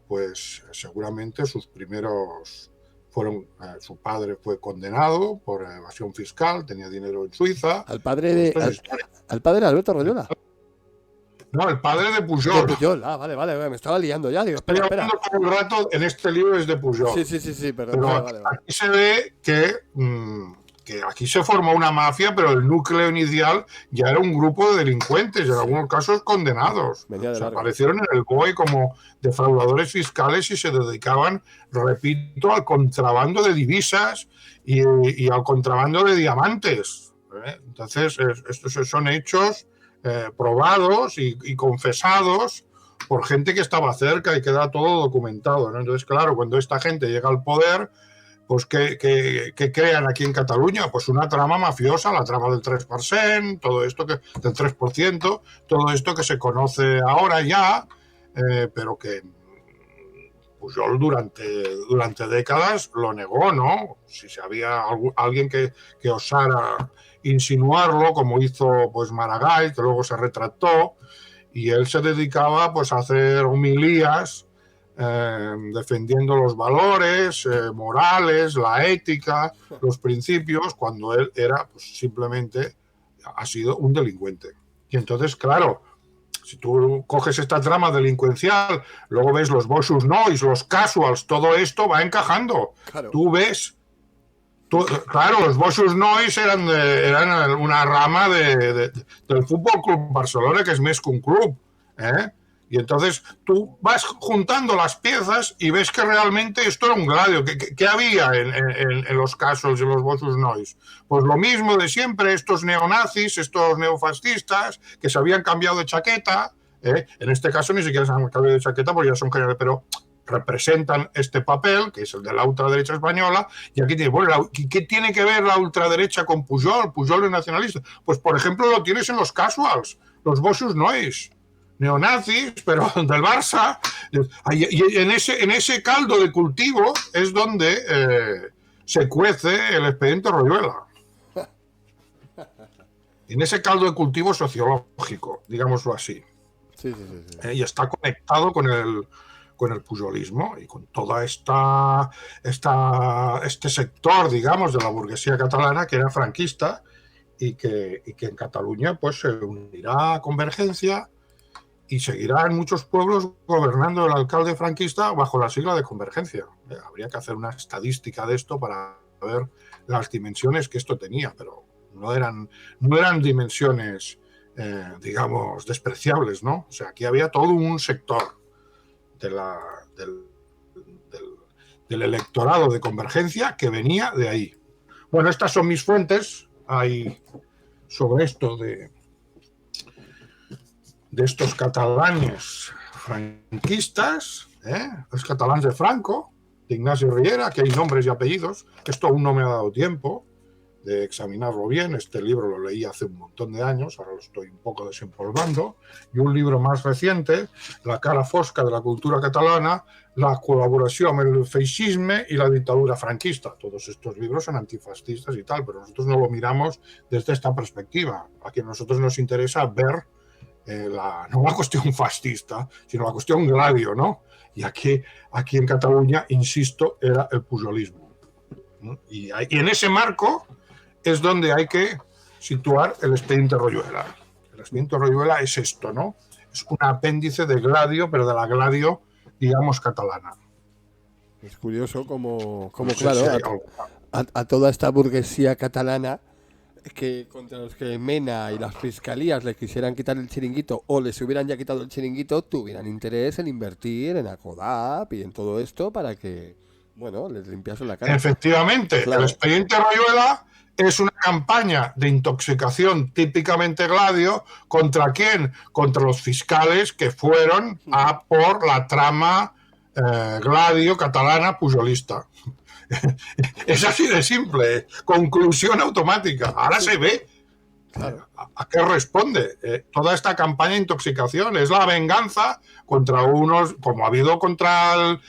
pues seguramente sus primeros fueron, su padre fue condenado por evasión fiscal, tenía dinero en Suiza. Al padre de Alberto Royola. No, el padre de Pujol. De Pujol, vale, me estaba liando ya. Digo, Estoy hablando todo el rato, en este libro es de Pujol. Sí, perdón. Pero Vale. aquí se ve que aquí se formó una mafia, pero el núcleo inicial ya era un grupo de delincuentes, y en algunos casos condenados. Aparecieron en el BOE como defraudadores fiscales y se dedicaban, repito, al contrabando de divisas y al contrabando de diamantes. Entonces, estos son hechos probados y confesados por gente que estaba cerca y queda todo documentado, ¿no? Entonces, claro, cuando esta gente llega al poder, pues ¿qué crean aquí en Cataluña? Pues una trama mafiosa, la trama del 3%, todo esto del 3%, todo esto que se conoce ahora ya, pero que Pujol durante décadas lo negó, ¿no? Si había alguien que osara insinuarlo, como hizo pues Maragall, que luego se retractó, y él se dedicaba pues a hacer homilías defendiendo los valores morales, la ética, los principios, cuando él era pues simplemente ha sido un delincuente. Y entonces, claro, si tú coges esta trama delincuencial, luego ves los Bossus Nois, los Casuals, todo esto va encajando. Claro. Tú ves, claro, los Bossus Nois eran una rama del Fútbol Club Barcelona, que es més que un club, Y entonces tú vas juntando las piezas y ves que realmente esto era un gladio. ¿Qué había en los Casuals y los Bossus Nois? Pues lo mismo de siempre, estos neonazis, estos neofascistas que se habían cambiado de chaqueta. En este caso ni siquiera se han cambiado de chaqueta porque ya son generales, pero representan este papel, que es el de la ultraderecha española. Y aquí tiene, bueno, ¿qué tiene que ver la ultraderecha con Pujol? Pujol es nacionalista. Pues, por ejemplo, lo tienes en los Casuals, los Bossus Nois. Neonazis, pero del Barça, y en ese caldo de cultivo es donde se cuece el expediente Royuela. En ese caldo de cultivo sociológico, digámoslo así. Sí. Y está conectado con el pujolismo y con toda este sector, digamos, de la burguesía catalana que era franquista y que en Cataluña pues se unirá a Convergencia y seguirá en muchos pueblos gobernando el alcalde franquista bajo la sigla de Convergencia. Habría que hacer una estadística de esto para ver las dimensiones que esto tenía, pero no eran dimensiones, digamos, despreciables, ¿no? O sea, aquí había todo un sector del electorado de Convergencia que venía de ahí. Bueno, estas son mis fuentes. Hay sobre esto de estos catalanes franquistas, los catalanes de Franco, de Ignacio Riera, que hay nombres y apellidos. Esto aún no me ha dado tiempo de examinarlo bien. Este libro lo leí hace un montón de años, ahora lo estoy un poco desempolvando. Y un libro más reciente, La cara fosca de la cultura catalana, la colaboración amb el feixisme y la dictadura franquista. Todos estos libros son antifascistas y tal, pero nosotros no lo miramos desde esta perspectiva. Aquí a nosotros nos interesa ver no la cuestión fascista, sino la cuestión gladio, ¿no? Y aquí en Cataluña, insisto, era el pujolismo, ¿no? Y en ese marco es donde hay que situar el expediente Royuela. El expediente Royuela es esto, ¿no? Es un apéndice de Gladio, pero de la Gladio, digamos, catalana. Es curioso como claro, a toda esta burguesía catalana que contra los que Mena y las fiscalías les quisieran quitar el chiringuito o les hubieran ya quitado el chiringuito, tuvieran interés en invertir en Acodap y en todo esto para que, bueno, les limpiasen la cara. Efectivamente, claro. El expediente Royuela es una campaña de intoxicación típicamente Gladio. ¿Contra quién? Contra los fiscales que fueron a por la trama Gladio catalana pujolista. Es así de simple, conclusión automática. Ahora se ve Claro. ¿A qué responde? Toda esta campaña de intoxicación es la venganza contra unos, como ha habido contra el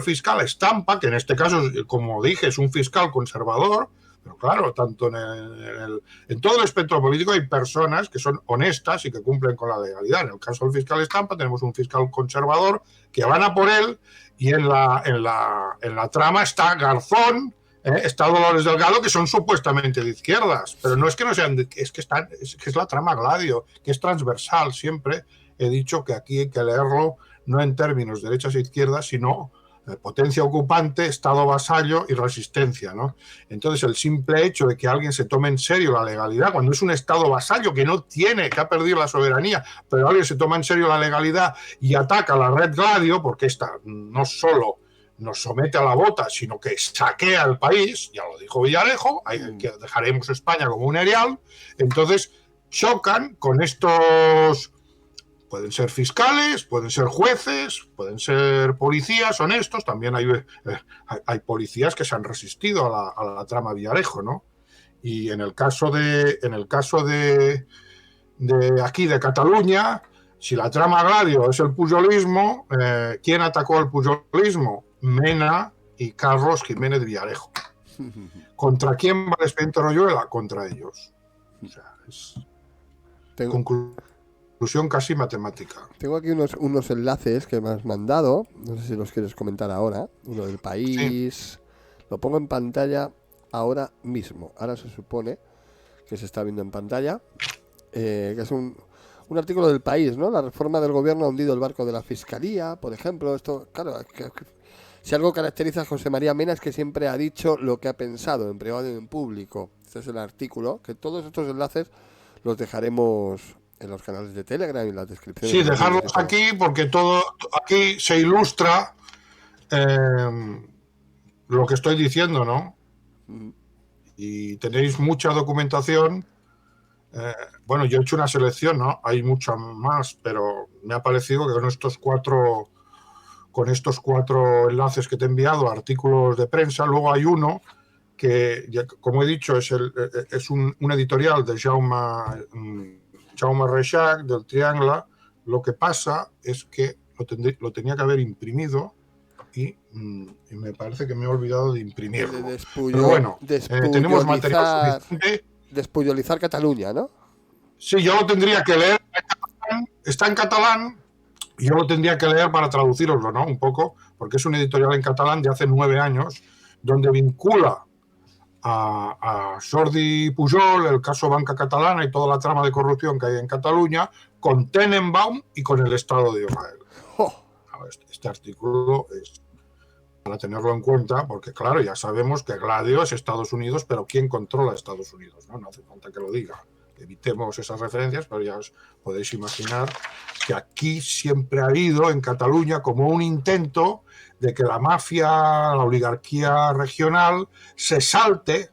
fiscal Stampa, que en este caso, como dije, es un fiscal conservador, pero claro, tanto en todo el espectro político hay personas que son honestas y que cumplen con la legalidad. En el caso del fiscal Stampa tenemos un fiscal conservador que van a por él, y en la trama está Garzón, está Dolores Delgado, que son supuestamente de izquierdas, pero no es que no sean, es que es la trama Gladio, que es transversal. Siempre he dicho que aquí hay que leerlo no en términos de derechas e izquierdas, sino potencia ocupante, estado vasallo y resistencia, ¿no? Entonces, el simple hecho de que alguien se tome en serio la legalidad, cuando es un estado vasallo que no tiene, que ha perdido la soberanía, pero alguien se toma en serio la legalidad y ataca a la red Gladio, porque esta no solo nos somete a la bota, sino que saquea el país, ya lo dijo Villarejo, que dejaremos España como un erial. Entonces chocan con estos, pueden ser fiscales, pueden ser jueces, pueden ser policías honestos, también hay policías que se han resistido a la trama Villarejo, ¿no? Y en el caso de aquí, de Cataluña, si la trama Gladio es el pujolismo, ¿quién atacó el pujolismo? Mena y Carlos Jiménez Villarejo. ¿Contra quién va el expediente Royuela? Contra ellos. O sea, es conclusión casi matemática. Tengo aquí unos enlaces que me has mandado, no sé si los quieres comentar ahora. Uno del País, sí. Lo pongo en pantalla ahora mismo. Ahora se supone que se está viendo en pantalla, que es un artículo del País, ¿no? La reforma del gobierno ha hundido el barco de la Fiscalía, por ejemplo. Esto, claro, si algo caracteriza a José María Mena es que siempre ha dicho lo que ha pensado, en privado y en público. Este es el artículo, que todos estos enlaces los dejaremos en los canales de Telegram y en las descripciones. Sí, dejarlos aquí, porque todo aquí se ilustra lo que estoy diciendo, ¿no? Y tenéis mucha documentación. Bueno, yo he hecho una selección, ¿no? Hay mucha más, pero me ha parecido que con estos cuatro enlaces que te he enviado, artículos de prensa, luego hay uno que, como he dicho, es un editorial de Jaume Reixac, del Triangle. Lo que pasa es que lo tenía que haber imprimido y me parece que me he olvidado de imprimirlo. Pero bueno, tenemos material suficiente. Despuyolizar Cataluña, ¿no? Sí, yo lo tendría que leer. Está en catalán. Yo lo tendría que leer para traduciroslo, ¿no? Un poco, porque es un editorial en catalán de hace 9 años, donde vincula a Jordi Pujol, el caso Banca Catalana y toda la trama de corrupción que hay en Cataluña, con Tenenbaum y con el Estado de Israel. Este artículo es para tenerlo en cuenta, porque claro, ya sabemos que Gladio es Estados Unidos, pero ¿quién controla Estados Unidos? No hace falta que lo diga. Evitemos esas referencias, pero ya os podéis imaginar que aquí siempre ha habido en Cataluña como un intento de que la mafia, la oligarquía regional se salte,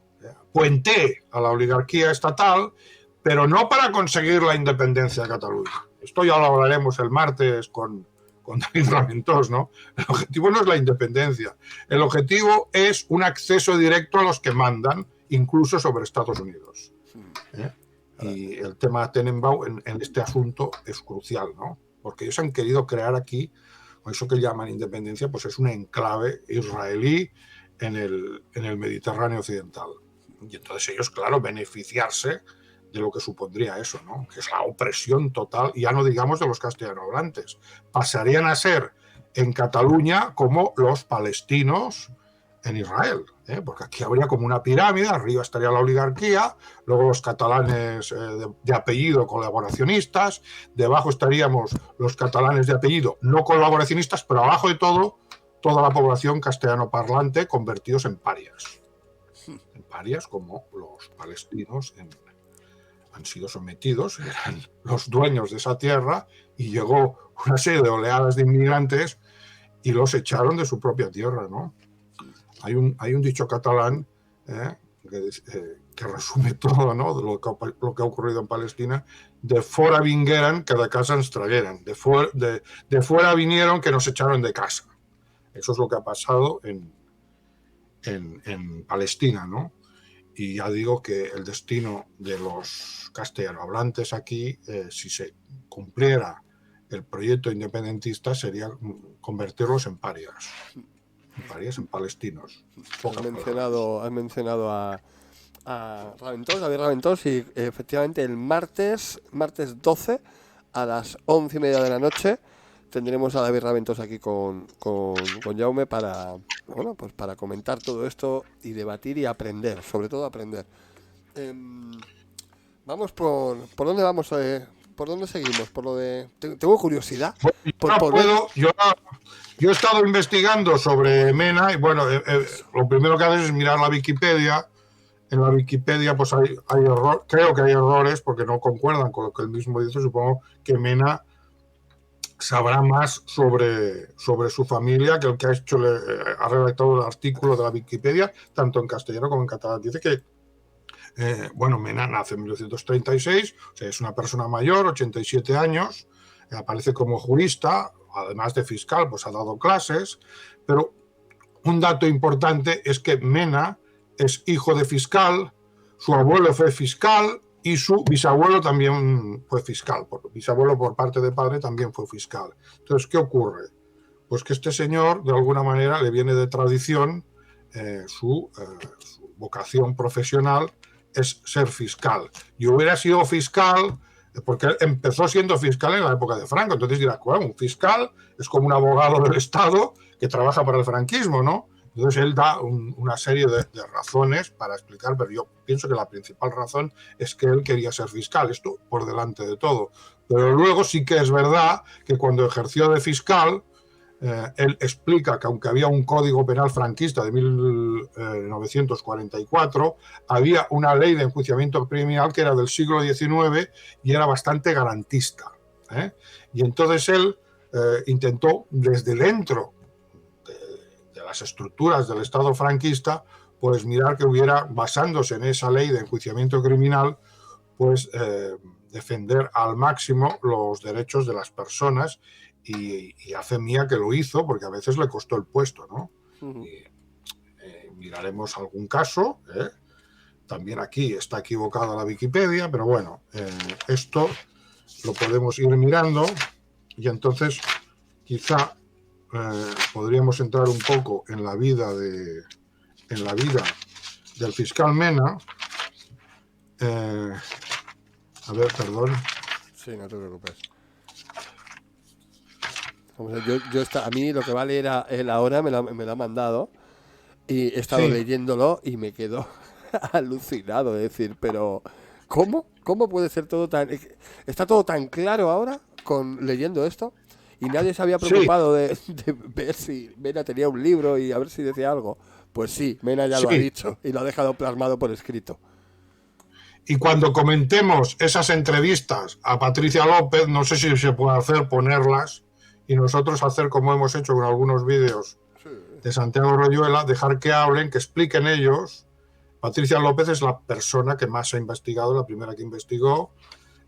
puentee a la oligarquía estatal, pero no para conseguir la independencia de Cataluña. Esto ya lo hablaremos el martes con David Raventós, ¿no? El objetivo no es la independencia, el objetivo es un acceso directo a los que mandan, incluso sobre Estados Unidos. Y el tema Tenenbaum en este asunto es crucial, ¿no? Porque ellos han querido crear aquí, eso que llaman independencia, pues es un enclave israelí en el Mediterráneo occidental. Y entonces ellos, claro, beneficiarse de lo que supondría eso, ¿no? Que es la opresión total, y ya no digamos de los castellanohablantes. Pasarían a ser en Cataluña como los palestinos en Israel, porque aquí habría como una pirámide, arriba estaría la oligarquía, luego los catalanes de apellido colaboracionistas, debajo estaríamos los catalanes de apellido no colaboracionistas, pero abajo de todo, toda la población castellano parlante convertidos en parias. En parias como los palestinos han sido sometidos, eran los dueños de esa tierra, y llegó una serie de oleadas de inmigrantes y los echaron de su propia tierra, ¿no? Hay un dicho catalán que resume todo, ¿no? De lo que ha ocurrido en Palestina: de fuera vingueren que de casa ens tragueren, de fuera vinieron que nos echaron de casa. Eso es lo que ha pasado en Palestina, ¿no? y ya digo que el destino de los castellanohablantes aquí, si se cumpliera el proyecto independentista, sería convertirlos en parias, en palestinos. Has mencionado a Raventós, David Raventós, y efectivamente el martes 12 a las 11:30 de la noche tendremos a David Raventós aquí con Jaume para, bueno, pues para comentar todo esto y debatir y aprender, sobre todo aprender. Vamos ¿por dónde vamos? ¿Por dónde seguimos? Por lo de... Tengo curiosidad. Yo he estado investigando sobre Mena y bueno, lo primero que haces es mirar la Wikipedia. En la Wikipedia pues hay creo que hay errores porque no concuerdan con lo que él mismo dice. Supongo que Mena sabrá más sobre su familia que el que ha redactado el artículo de la Wikipedia, tanto en castellano como en catalán. Dice que Mena nace en 1936, o sea, es una persona mayor, 87 años, aparece como jurista, además de fiscal, pues ha dado clases, pero un dato importante es que Mena es hijo de fiscal, su abuelo fue fiscal y su bisabuelo también fue fiscal. Bisabuelo por parte de padre también fue fiscal. Entonces, ¿qué ocurre? Pues que este señor, de alguna manera, le viene de tradición, su vocación profesional es ser fiscal. Y hubiera sido fiscal porque él empezó siendo fiscal en la época de Franco. Entonces dirás, bueno, un fiscal es como un abogado del Estado que trabaja para el franquismo, ¿no? Entonces él da una serie de razones para explicar, pero yo pienso que la principal razón es que él quería ser fiscal, esto por delante de todo. Pero luego sí que es verdad que cuando ejerció de fiscal, él explica que aunque había un código penal franquista de 1944, había una ley de enjuiciamiento criminal que era del siglo XIX y era bastante garantista. Y entonces él intentó desde dentro de las estructuras del Estado franquista, pues mirar que hubiera, basándose en esa ley de enjuiciamiento criminal, pues defender al máximo los derechos de las personas y hace mía que lo hizo porque a veces le costó el puesto, ¿no? Uh-huh. Miraremos algún caso, también aquí está equivocada la Wikipedia, pero bueno, esto lo podemos ir mirando y entonces quizá podríamos entrar un poco en la vida del fiscal Mena. A ver, perdón. Sí, no te preocupes. A mí lo que va a leer él ahora me lo ha mandado y he estado leyéndolo y me quedo alucinado, es decir, pero ¿cómo puede ser todo tan... ¿Está todo tan claro ahora leyendo esto? Y nadie se había preocupado de ver si Mena tenía un libro y a ver si decía algo. Pues sí, Mena ya lo ha dicho y lo ha dejado plasmado por escrito. Y cuando comentemos esas entrevistas a Patricia López, no sé si se puede hacer, ponerlas, y nosotros hacer como hemos hecho con algunos vídeos de Santiago Royuela, dejar que hablen, que expliquen ellos. Patricia López es la persona que más ha investigado, la primera que investigó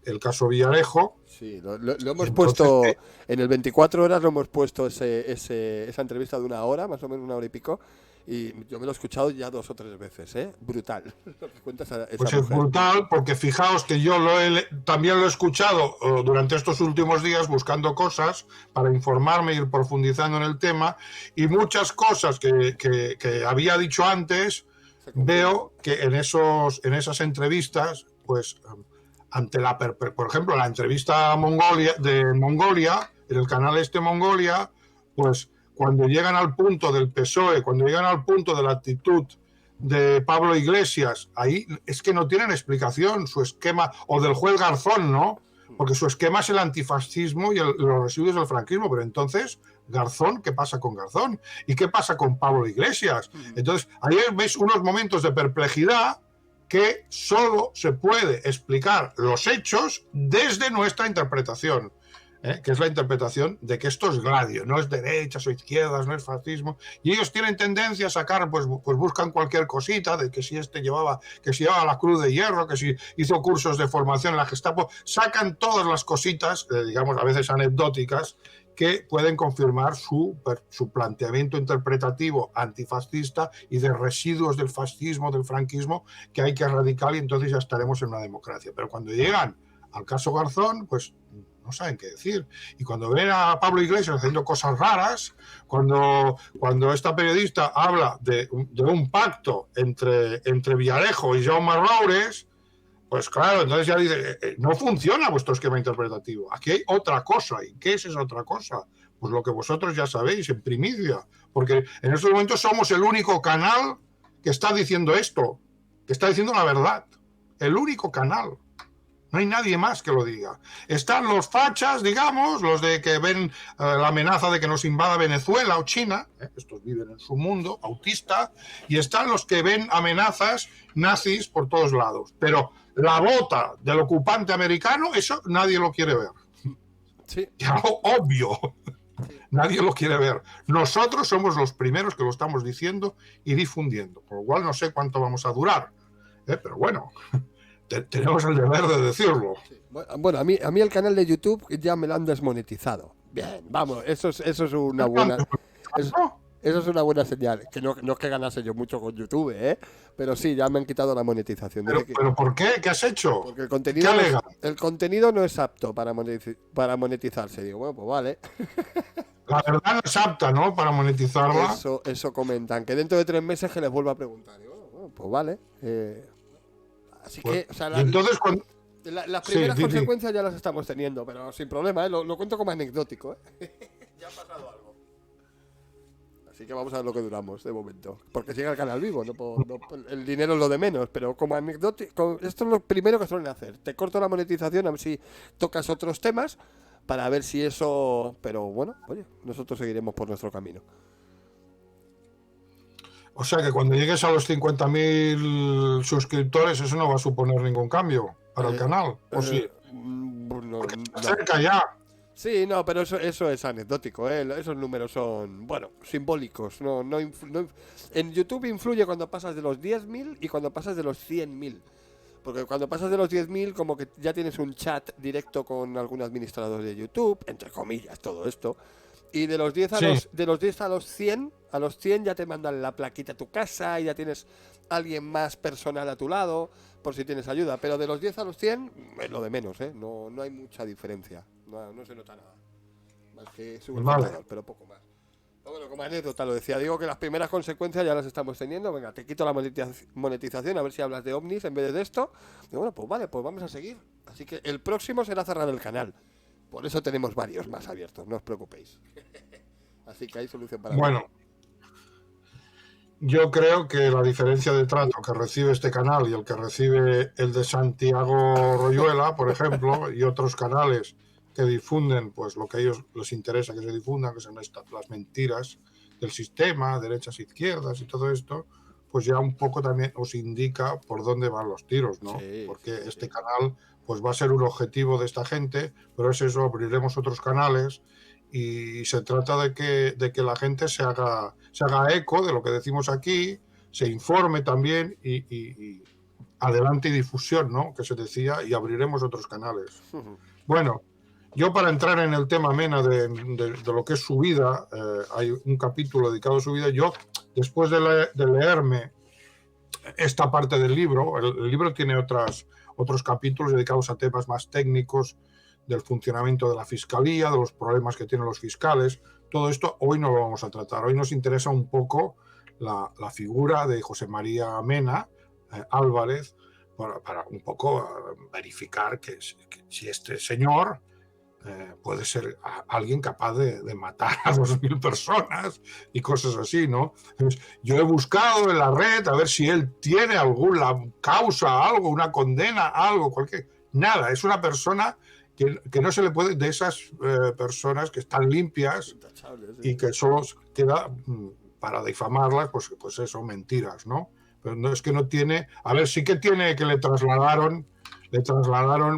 el caso Villarejo. Sí, lo hemos puesto, en el 24 horas lo hemos puesto esa entrevista de 1 hora, más o menos 1 hora y pico, y yo me lo he escuchado ya 2 o 3 veces, brutal. Pues es brutal, porque fijaos que yo también lo he escuchado durante estos últimos días buscando cosas para informarme e ir profundizando en el tema, y muchas cosas que había dicho antes, veo que en esas entrevistas, pues ante por ejemplo, la entrevista a Mongolia, en el canal Mongolia, pues cuando llegan al punto del PSOE, cuando llegan al punto de la actitud de Pablo Iglesias, ahí es que no tienen explicación su esquema, o del juez Garzón, ¿no? Porque su esquema es el antifascismo y los residuos del franquismo, pero entonces, Garzón, ¿qué pasa con Garzón? ¿Y qué pasa con Pablo Iglesias? Entonces, ahí veis unos momentos de perplejidad que solo se puede explicar los hechos desde nuestra interpretación, que es la interpretación de que esto es gladio, no es derechas o izquierdas, no es fascismo, y ellos tienen tendencia a sacar, pues buscan cualquier cosita, de que si llevaba la Cruz de Hierro, que si hizo cursos de formación en la Gestapo, sacan todas las cositas, digamos, a veces anecdóticas, que pueden confirmar su planteamiento interpretativo antifascista y de residuos del fascismo, del franquismo, que hay que erradicar, y entonces ya estaremos en una democracia. Pero cuando llegan al caso Garzón, pues no saben qué decir. Y cuando ven a Pablo Iglesias haciendo cosas raras, cuando esta periodista habla de un pacto entre Villarejo y Jaume Roures, pues claro, entonces ya dice, no funciona vuestro esquema interpretativo. Aquí hay otra cosa. ¿Y qué es esa otra cosa? Pues lo que vosotros ya sabéis, en primicia. Porque en estos momentos somos el único canal que está diciendo esto, que está diciendo la verdad. El único canal. No hay nadie más que lo diga. Están los fachas, digamos, los de que ven la amenaza de que nos invada Venezuela o China, estos viven en su mundo autista, y están los que ven amenazas nazis por todos lados. Pero la bota del ocupante americano, eso nadie lo quiere ver. Sí. Ya, obvio. Nadie lo quiere ver. Nosotros somos los primeros que lo estamos diciendo y difundiendo. Por lo cual no sé cuánto vamos a durar. Pero bueno, tenemos el deber de decirlo. Sí. Bueno, a mí el canal de YouTube ya me lo han desmonetizado. Bien, vamos, eso es una buena... Eso es una buena señal. Que no es que ganase yo mucho con YouTube, pero sí, ya me han quitado la monetización. ¿Pero por qué? ¿Qué has hecho? Porque el contenido no es apto para monetizarse. Digo, bueno, pues vale. La verdad no es apta, ¿no? Para monetizarla. Eso comentan. Que dentro de 3 meses que les vuelva a preguntar. Digo, bueno, pues vale. Así que, o sea, entonces cuando... las primeras consecuencias ya las estamos teniendo, pero sin problema, lo cuento como anecdótico, Ya ha pasado algo. Así que vamos a ver lo que duramos de momento. Porque llega el canal vivo, el dinero es lo de menos, pero como anecdótico, esto es lo primero que suelen hacer. Te corto la monetización a ver si tocas otros temas para ver si eso... Pero bueno, oye, nosotros seguiremos por nuestro camino. O sea que cuando llegues a los 50.000 suscriptores, eso no va a suponer ningún cambio para el canal, ¿o sí? No, cerca ya. Sí, no, pero eso es anecdótico, esos números son, bueno, simbólicos. En YouTube influye cuando pasas de los 10.000 y cuando pasas de los 100.000. Porque cuando pasas de los 10.000 como que ya tienes un chat directo con algún administrador de YouTube, entre comillas, todo esto. Y de los 10 a los 100 ya te mandan la plaquita a tu casa y ya tienes alguien más personal a tu lado por si tienes ayuda. Pero de los 10 a los 100 es lo de menos, no hay mucha diferencia. No se nota nada. Más que sube el contador, pero poco más. Pero bueno, como anécdota lo decía, digo que las primeras consecuencias ya las estamos teniendo. Venga, te quito la monetización, a ver si hablas de ovnis en vez de esto. Y bueno, pues vale, pues vamos a seguir. Así que el próximo será cerrar el canal. Por eso tenemos varios más abiertos, no os preocupéis. Así que hay solución para... Bueno, yo creo que la diferencia de trato que recibe este canal y el que recibe el de Santiago Royuela, por ejemplo, y otros canales que difunden pues lo que a ellos les interesa que se difundan, que son las mentiras del sistema, derechas e izquierdas y todo esto, pues ya un poco también os indica por dónde van los tiros, ¿no? Sí, porque este canal pues va a ser un objetivo de esta gente, pero es eso, abriremos otros canales y se trata de que la gente se haga eco de lo que decimos aquí, se informe también y adelante y difusión, ¿no? Que se decía, y abriremos otros canales. Bueno, yo para entrar en el tema, Mena, de lo que es su vida, hay un capítulo dedicado a su vida. Yo, después de leerme esta parte del libro, el libro tiene otros capítulos dedicados a temas más técnicos del funcionamiento de la fiscalía, de los problemas que tienen los fiscales. Todo esto hoy no lo vamos a tratar. Hoy nos interesa un poco la figura de José María Mena Álvarez para un poco verificar que si este señor puede ser alguien capaz de matar a 2.000 personas y cosas así, ¿no? Entonces, yo he buscado en la red a ver si él tiene alguna causa, algo, una condena, algo, cualquier... Nada, es una persona que no se le puede, de esas personas que están limpias y que solo queda para difamarlas, pues eso, mentiras, ¿no? Pero no es que no tiene... A ver, sí que tiene que le trasladaron,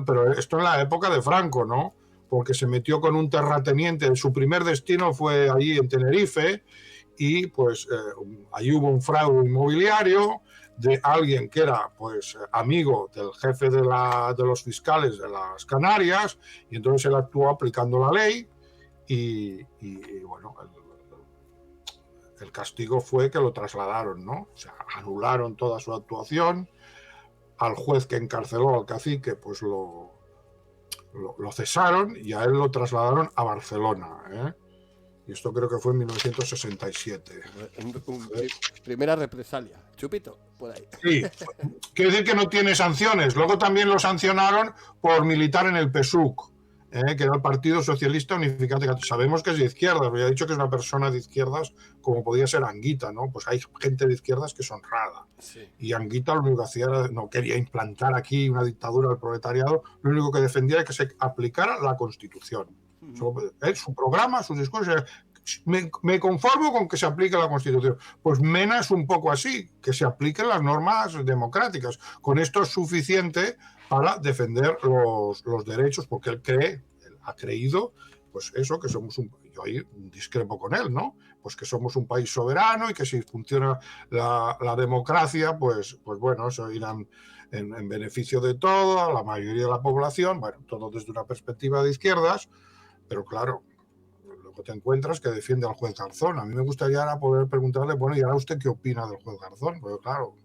pero esto en la época de Franco, ¿no? Porque se metió con un terrateniente, su primer destino fue allí en Tenerife y pues ahí hubo un fraude inmobiliario de alguien que era pues amigo del jefe de los fiscales de las Canarias y entonces él actuó aplicando la ley y bueno, el castigo fue que lo trasladaron, ¿no? O sea, anularon toda su actuación. Al juez que encarceló al cacique, pues lo cesaron y a él lo trasladaron a Barcelona, ¿eh? Y esto creo que fue en 1967. Primera represalia. Chupito, por ahí. Sí, quiere decir que no tiene sanciones. Luego también lo sancionaron por militar en el PSUC, que era el Partido Socialista Unificado. Sabemos que es de izquierdas, ya he dicho que es una persona de izquierdas, como podía ser Anguita, ¿no? Pues hay gente de izquierdas que es honrada. Sí. Y Anguita lo único que hacía era, no quería implantar aquí una dictadura al proletariado, lo único que defendía era que se aplicara la Constitución. Su programa, sus discursos, me conformo con que se aplique la Constitución. Pues Mena es un poco así, que se apliquen las normas democráticas. Con esto es suficiente para defender los derechos, porque él ha creído, pues eso, que somos yo ahí discrepo con él, ¿no? Pues que somos un país soberano y que si funciona la democracia, pues bueno, eso irán en beneficio de toda la mayoría de la población, bueno, todo desde una perspectiva de izquierdas, pero claro, luego te encuentras que defiende al juez Garzón. A mí me gustaría ahora poder preguntarle, bueno, ¿y ahora usted qué opina del juez Garzón? Porque claro,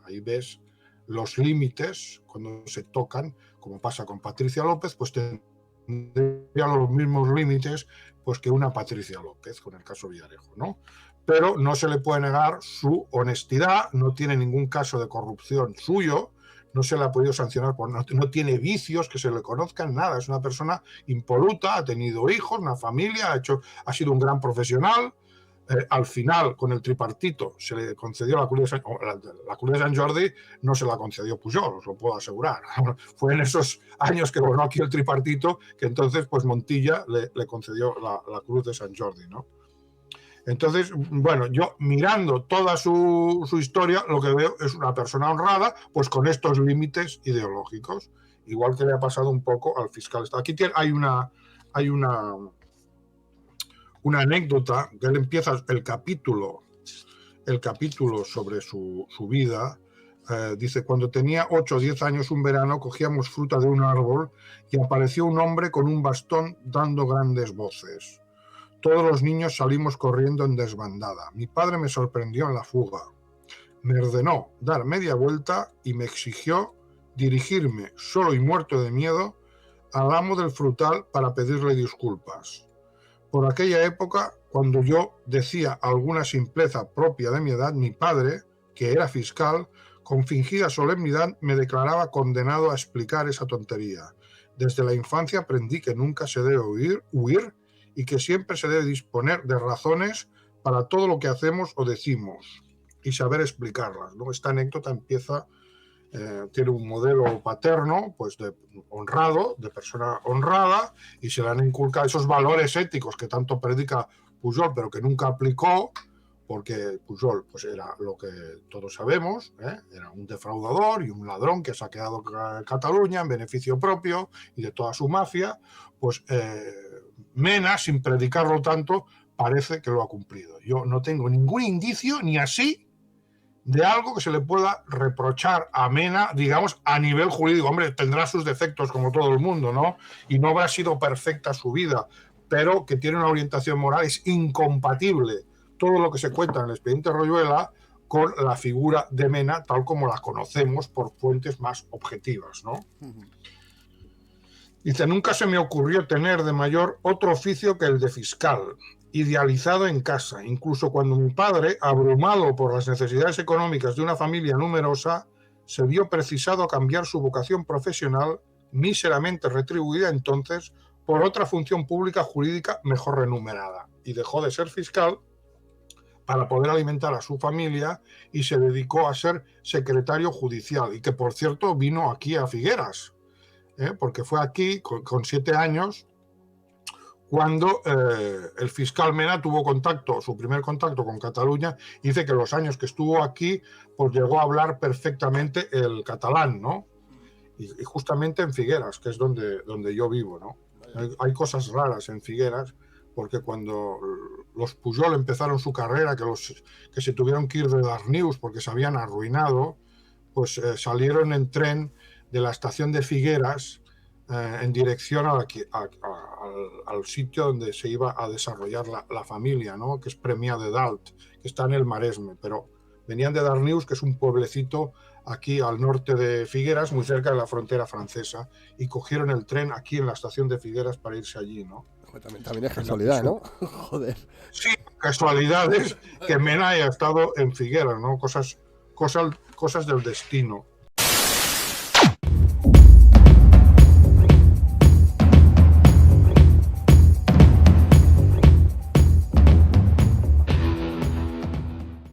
ahí ves los límites cuando se tocan, como pasa con Patricia López, pues tendría los mismos límites pues que una Patricia López con el caso Villarejo, ¿no? Pero no se le puede negar su honestidad, no tiene ningún caso de corrupción suyo, no se le ha podido sancionar, no tiene vicios que se le conozcan, nada, es una persona impoluta, ha tenido hijos, una familia, ha sido un gran profesional. Al final, con el tripartito, se le concedió la Cruz de Sant Jordi, no se la concedió Pujol, os lo puedo asegurar. Fue en esos años que gobernó aquí el tripartito que entonces pues Montilla le concedió la Cruz de Sant Jordi, ¿no? Entonces, bueno, yo mirando toda su historia, lo que veo es una persona honrada, pues con estos límites ideológicos, igual que le ha pasado un poco al fiscal. Aquí hay una anécdota, que él empieza el capítulo sobre su vida. Dice, cuando tenía 8 o 10 años, un verano, cogíamos fruta de un árbol y apareció un hombre con un bastón dando grandes voces. Todos los niños salimos corriendo en desbandada. Mi padre me sorprendió en la fuga. Me ordenó dar media vuelta y me exigió dirigirme, solo y muerto de miedo, al amo del frutal para pedirle disculpas. Por aquella época, cuando yo decía alguna simpleza propia de mi edad, mi padre, que era fiscal, con fingida solemnidad me declaraba condenado a explicar esa tontería. Desde la infancia aprendí que nunca se debe huir y que siempre se debe disponer de razones para todo lo que hacemos o decimos y saber explicarlas, ¿no? Esta anécdota empieza, tiene un modelo paterno, pues honrado, de persona honrada, y se le han inculcado esos valores éticos que tanto predica Pujol, pero que nunca aplicó, porque Pujol pues era lo que todos sabemos, era un defraudador y un ladrón que ha saqueado Cataluña en beneficio propio y de toda su mafia. Pues Mena, sin predicarlo tanto, parece que lo ha cumplido. Yo no tengo ningún indicio, ni así, de algo que se le pueda reprochar a Mena, digamos, a nivel jurídico. Hombre, tendrá sus defectos como todo el mundo, ¿no? Y no habrá sido perfecta su vida, pero que tiene una orientación moral, es incompatible todo lo que se cuenta en el expediente Royuela con la figura de Mena tal como la conocemos por fuentes más objetivas, ¿no? Dice, nunca se me ocurrió tener de mayor otro oficio que el de fiscal, idealizado en casa, incluso cuando mi padre, abrumado por las necesidades económicas de una familia numerosa, se vio precisado a cambiar su vocación profesional, míseramente retribuida entonces, por otra función pública jurídica mejor remunerada, y dejó de ser fiscal para poder alimentar a su familia y se dedicó a ser secretario judicial, y que por cierto vino aquí a Figueras, porque fue aquí con 7 años cuando el fiscal Mena tuvo su primer contacto con Cataluña. Dice que los años que estuvo aquí pues llegó a hablar perfectamente el catalán, ¿no? Y justamente en Figueras, que es donde yo vivo, ¿no? Hay cosas raras en Figueras, porque cuando los Pujol empezaron su carrera, que se tuvieron que ir de Darnius porque se habían arruinado, pues salieron en tren de la estación de Figueras en dirección al sitio donde se iba a desarrollar la familia, ¿no? Que es Premià de Dalt, que está en el Maresme, pero venían de Darnius, que es un pueblecito aquí al norte de Figueras, muy cerca de la frontera francesa, y cogieron el tren aquí en la estación de Figueras para irse allí, ¿no? También es casualidad, ¿no? Joder. Sí, casualidades que Mena haya estado en Figueras, ¿no? Cosas del destino.